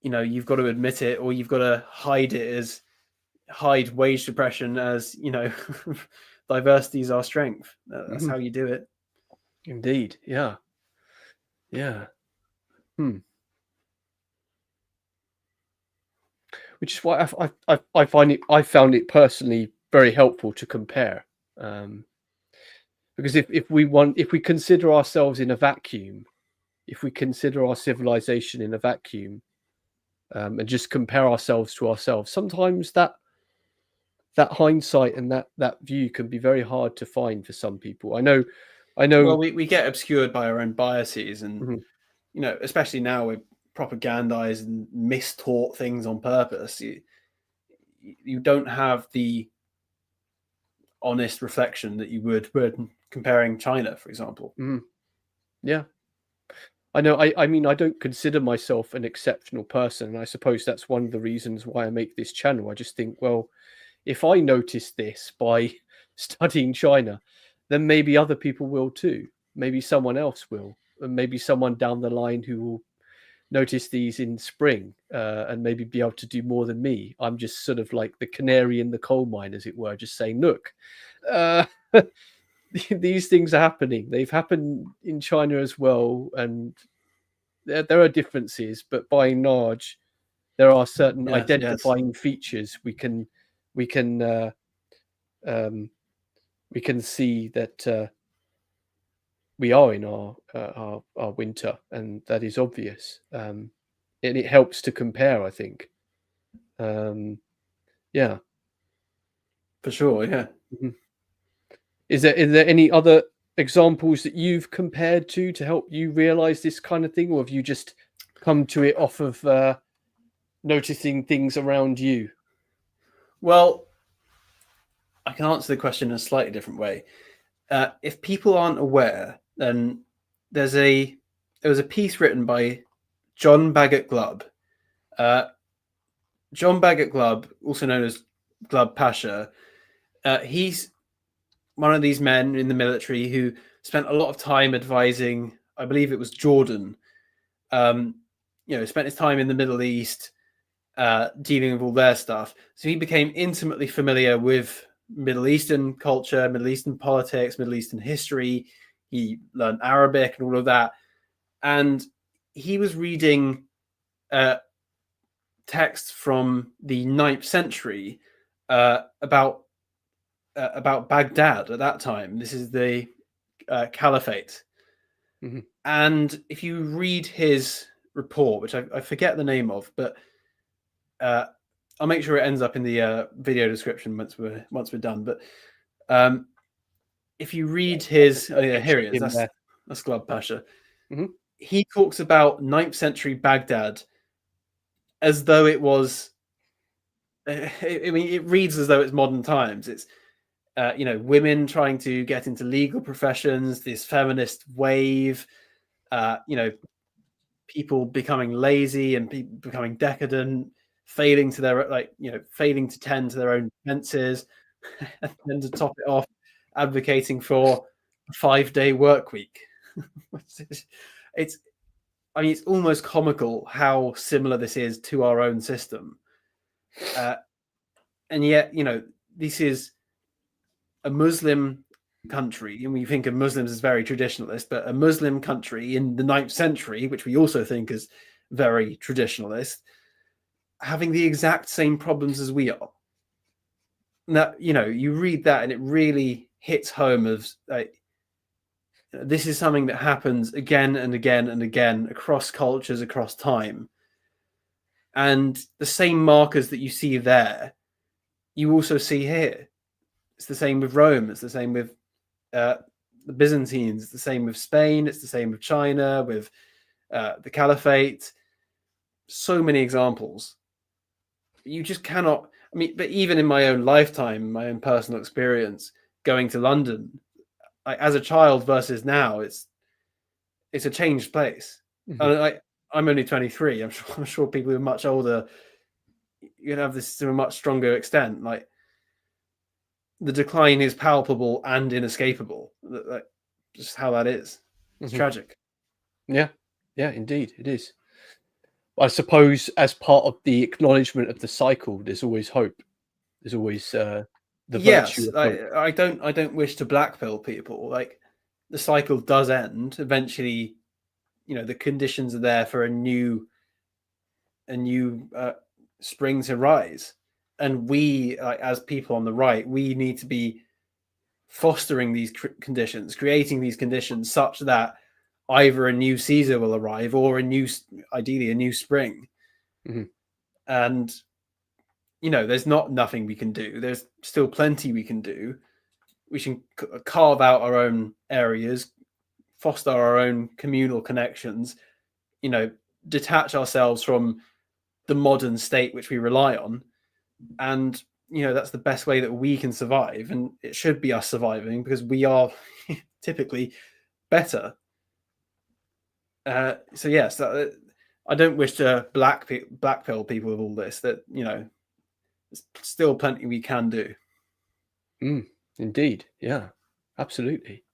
S2: you've got to admit it, or you've got to hide wage suppression as, diversity is our strength. That's how you do it.
S1: Indeed. Yeah. Which is why I found it personally very helpful to compare, because if we consider ourselves in a vacuum, if we consider our civilization in a vacuum, and just compare ourselves to ourselves, sometimes that hindsight and that view can be very hard to find for some people. I know.
S2: Well, we get obscured by our own biases, and especially now we're propagandized and mistaught things on purpose. You don't have the honest reflection that you would when comparing China, for example.
S1: Yeah. I know. I don't consider myself an exceptional person, and I suppose that's one of the reasons why I make this channel. I just think, well, if I notice this by studying China, then maybe other people will too. Maybe someone else will, and maybe someone down the line who will notice these in spring, and maybe be able to do more than me. I'm just sort of like the canary in the coal mine, as it were, just saying, look, these things are happening. They've happened in China as well, and there are differences, but by and large, there are certain identifying features we can see that we are in our winter, and that is obvious. And it helps to compare, I think. Yeah,
S2: for sure. Yeah.
S1: Is there any other examples that you've compared to help you realize this kind of thing, or have you just come to it off of noticing things around you?
S2: Well, I can answer the question in a slightly different way. If people aren't aware, then there was a piece written by John Bagot Glubb. John Bagot Glubb, also known as Glubb Pasha, he's one of these men in the military who spent a lot of time advising, I believe it was Jordan, spent his time in the Middle East, dealing with all their stuff. So he became intimately familiar with Middle Eastern culture, Middle Eastern politics, Middle Eastern history. He learned Arabic and all of that. And he was reading texts from the 9th century about Baghdad at that time. This is the Caliphate. And if you read his report, which I forget the name of, but I'll make sure it ends up in the video description once we're done. But if you read his, here it is. That's Glubb Pasha. He talks about 9th century Baghdad as though it was. It reads as though it's modern times. It's women trying to get into legal professions, this feminist wave, people becoming lazy and becoming decadent, failing to tend to their own defenses, and then to top it off, advocating for a 5-day work week. It's almost comical how similar this is to our own system. And yet, this is a Muslim country, and we think of Muslims as very traditionalist, but a Muslim country in the 9th century, which we also think is very traditionalist, having the exact same problems as we are. that, you know, you read that and it really hits home of like, this is something that happens again and again and again across cultures, across time. And the same markers that you see there, you also see here. It's the same with Rome. It's the same with the Byzantines. It's the same with Spain. It's the same with China, with the Caliphate. So many examples. You just cannot. I mean, but even in my own lifetime, my own personal experience, going to London, as a child versus now, it's a changed place. And I'm only 23. I'm sure people who are much older, you can have this to a much stronger extent. Like, the decline is palpable and inescapable. Like, just how that is. It's tragic.
S1: Yeah, indeed, it is. I suppose as part of the acknowledgement of the cycle, there's always hope. There's always the virtue of hope.
S2: I don't wish to blackpill people. Like, the cycle does end eventually. You know, the conditions are there for a new spring to rise, and we, as people on the right, we need to be fostering these conditions, creating these conditions such that either a new Caesar will arrive or ideally a new spring. And, you know, there's nothing we can do. There's still plenty we can do. We can carve out our own areas, foster our own communal connections, you know, detach ourselves from the modern state which we rely on. And, you know, that's the best way that we can survive. And it should be us surviving because we are typically better. So yes, I don't wish to blackpill people with all this. That, you know, there's still plenty we can do.
S1: Indeed, yeah, absolutely.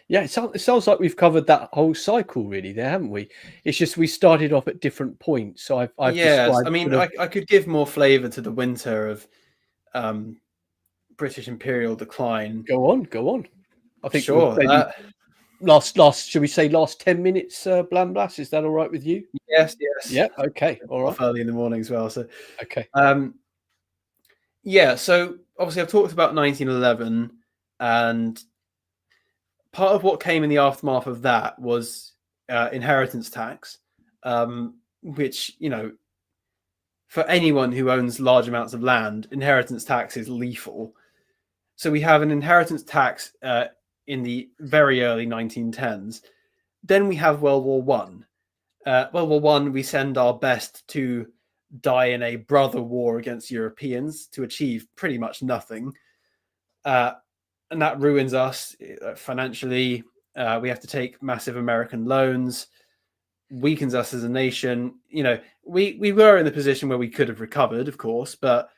S1: Yeah, it sounds like we've covered that whole cycle really there, haven't we? It's just we started off at different points. So I've described.
S2: I mean, I could give more flavour to the winter of British imperial decline.
S1: Go on. I think
S2: sure.
S1: Last, should we say last 10 minutes, Blamblas? Is that all right with you?
S2: Yes.
S1: Yeah. Okay. All right.
S2: Early in the morning as well. So
S1: okay.
S2: Yeah. So obviously, I've talked about 1911, and part of what came in the aftermath of that was inheritance tax, which, you know, for anyone who owns large amounts of land, inheritance tax is lethal. So we have an inheritance tax in the very early 1910s. Then we have World War One. World War One, we send our best to die in a brother war against Europeans to achieve pretty much nothing. And that ruins us financially. We have to take massive American loans, weakens us as a nation. You know, we were in the position where we could have recovered, of course, but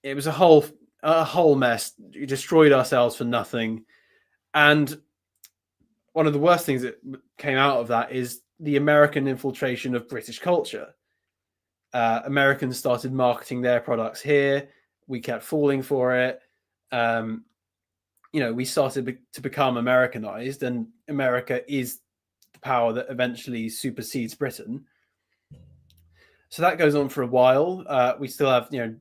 S2: it was a whole mess. We destroyed ourselves for nothing. And one of the worst things that came out of that is the American infiltration of British culture. Americans started marketing their products here. We kept falling for it. You know, we started to become Americanized, and America is the power that eventually supersedes Britain. So that goes on for a while. We still have, you know,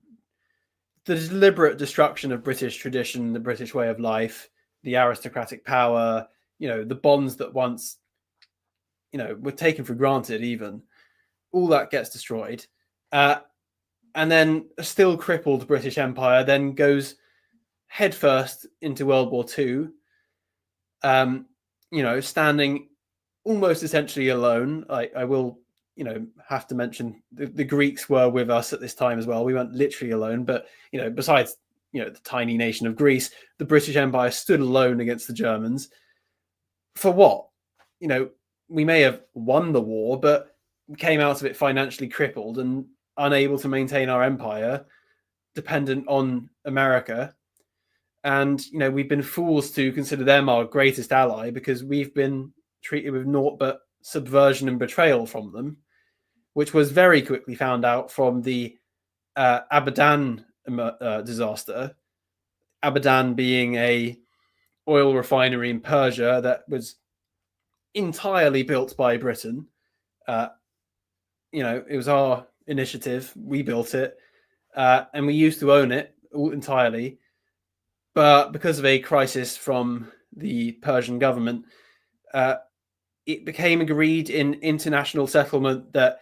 S2: the deliberate destruction of British tradition, the British way of life, the aristocratic power, you know, the bonds that once, you know, were taken for granted even. All that gets destroyed. And then a still crippled British Empire then goes headfirst into World War II, you know, standing almost essentially alone. I will, you know, have to mention the Greeks were with us at this time as well. We weren't literally alone, but, you know, besides, you know, the tiny nation of Greece, the British Empire stood alone against the Germans. For what? You know, we may have won the war, but we came out of it financially crippled and unable to maintain our empire, dependent on America. And, you know, we've been fools to consider them our greatest ally because we've been treated with naught but subversion and betrayal from them, which was very quickly found out from the Abadan disaster. Abadan being a oil refinery in Persia that was entirely built by Britain. You know, it was our initiative. We built it. And we used to own it. entirely, but because of a crisis from the Persian government, it became agreed in international settlement that,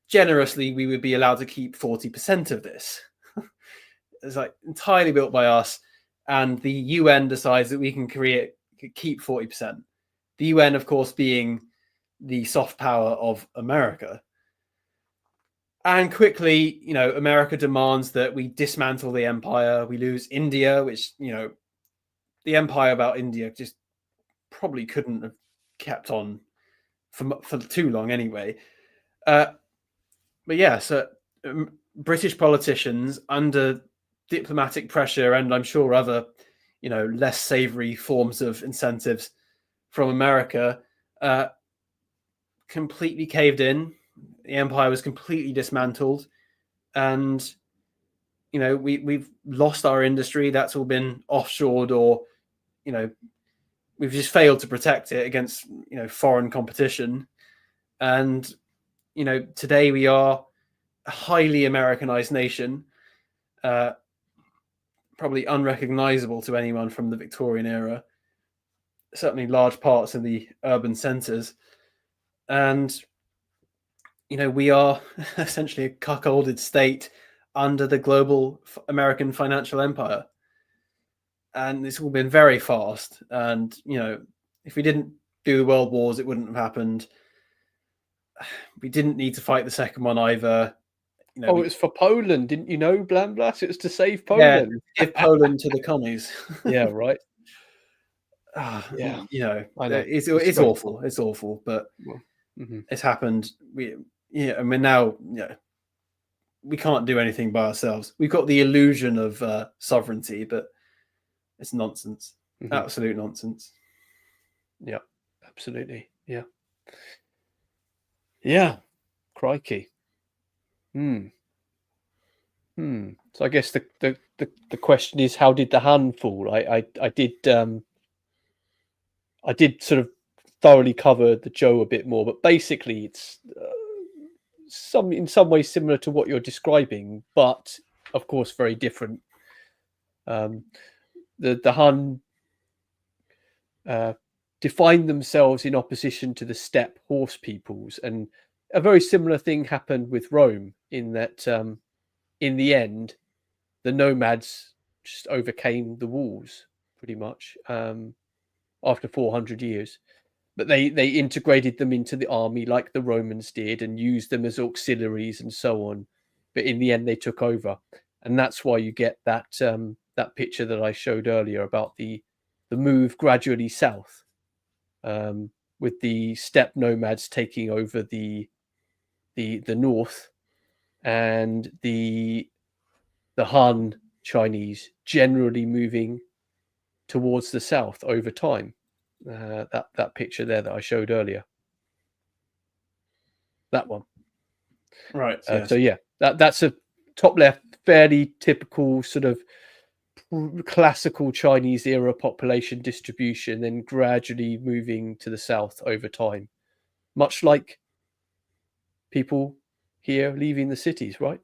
S2: generously we would be allowed to keep 40% of this. It's like entirely built by us, and the UN decides that we can keep 40%. The UN, of course, being the soft power of America. And quickly, America demands that we dismantle the empire. We lose India, which, the empire about India just probably couldn't have kept on for too long anyway. But yeah, so British politicians, under diplomatic pressure and I'm sure other, less savory forms of incentives from America, completely caved in. The empire was completely dismantled, and we've lost our industry. That's all been offshored, or we've just failed to protect it against foreign competition. And today we are a highly Americanized nation, probably unrecognizable to anyone from the Victorian era, certainly large parts of the urban centers. And we are essentially a cuckolded state under the global American financial empire. And it's all been very fast. And, if we didn't do the world wars, it wouldn't have happened. We didn't need to fight the second one either.
S1: It was for Poland, didn't you know, Blamblas? It was to save Poland.
S2: Yeah, give Poland to the commies.
S1: Yeah, right.
S2: Yeah,
S1: I know.
S2: It's awful. It's awful, but it's happened. And we're now, we can't do anything by ourselves. We've got the illusion of sovereignty, but it's nonsense. Absolute nonsense.
S1: Yeah, absolutely. Yeah. Yeah. Crikey. So I guess the question is, how did the Han fall? I did sort of thoroughly cover the Zhou a bit more, but basically it's in some ways similar to what you're describing, but of course very different. The Han defined themselves in opposition to the steppe horse peoples, and a very similar thing happened with Rome, in that in the end the nomads just overcame the walls pretty much after 400 years. But they integrated them into the army like the Romans did, and used them as auxiliaries and so on. But in the end, they took over, and that's why you get that that picture that I showed earlier about the move gradually south, with the steppe nomads taking over the north, and the Han Chinese generally moving towards the south over time. That picture there that I showed earlier, that one,
S2: right? Yes.
S1: So yeah, that's a top left, fairly typical sort of classical Chinese era population distribution, then gradually moving to the south over time, much like people here leaving the cities, right?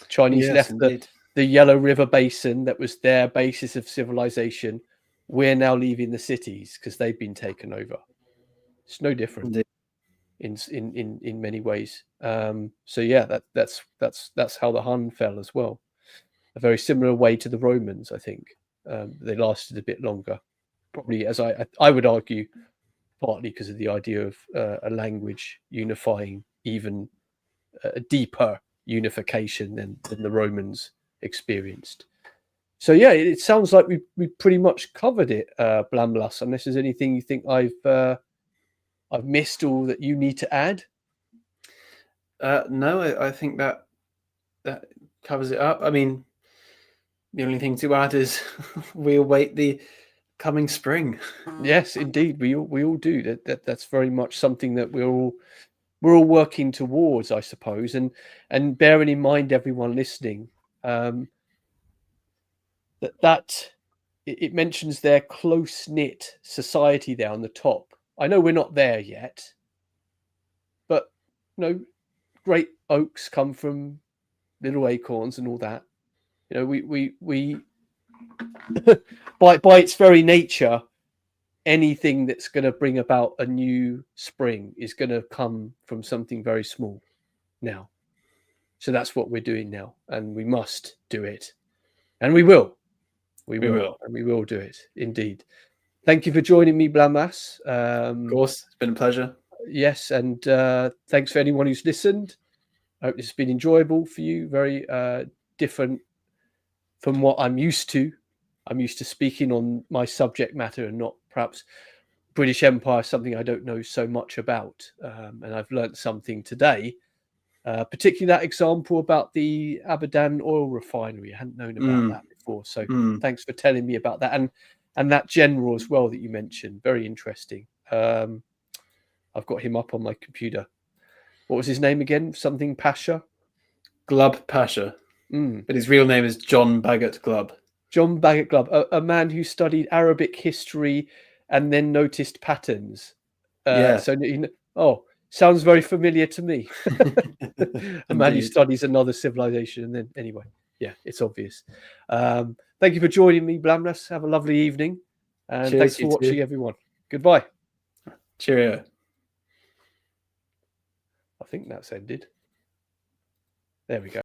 S1: Chinese left the Yellow River Basin, that was their basis of civilization. We're now leaving the cities because they've been taken over. It's no different in many ways. So yeah, that's how the Han fell as well. A very similar way to the Romans, I think. They lasted a bit longer, probably, as I would argue, partly because of the idea of a language unifying even a deeper unification than the Romans experienced. So yeah, it sounds like we pretty much covered it, Blamblas. Unless there's anything you think I've missed or that you need to add.
S2: No, I think that covers it up. I mean, the only thing to add is we await the coming spring.
S1: Yes, indeed, we all do. That's very much something that we're all working towards, I suppose, and bearing in mind, everyone listening, that it mentions their close-knit society there on the top. I know we're not there yet, but great oaks come from little acorns and all that. You know, we by its very nature, anything that's going to bring about a new spring is going to come from something very small now. So that's what we're doing now, and we must do it, and we will. We will. And we will do it, indeed. Thank you for joining me, Blamas.
S2: Of course, it's been a pleasure.
S1: Yes, and thanks for anyone who's listened. I hope this has been enjoyable for you. Very different from what I'm used to. I'm used to speaking on my subject matter and not perhaps British Empire, something I don't know so much about. And I've learnt something today, particularly that example about the Abadan oil refinery. I hadn't known about that before. So thanks for telling me about that. And that general as well that you mentioned. Very interesting. I've got him up on my computer. What was his name again? Something Pasha?
S2: Glubb Pasha. But his real name is John Bagot Glubb.
S1: John Bagot Glubb, a man who studied Arabic history and then noticed patterns. So, sounds very familiar to me. A man who studies another civilization and then, anyway, yeah, it's obvious. Thank you for joining me, Blamnas. Have a lovely evening. And
S2: cheers,
S1: thanks for watching, everyone. Goodbye.
S2: Cheerio.
S1: I think that's ended. There we go.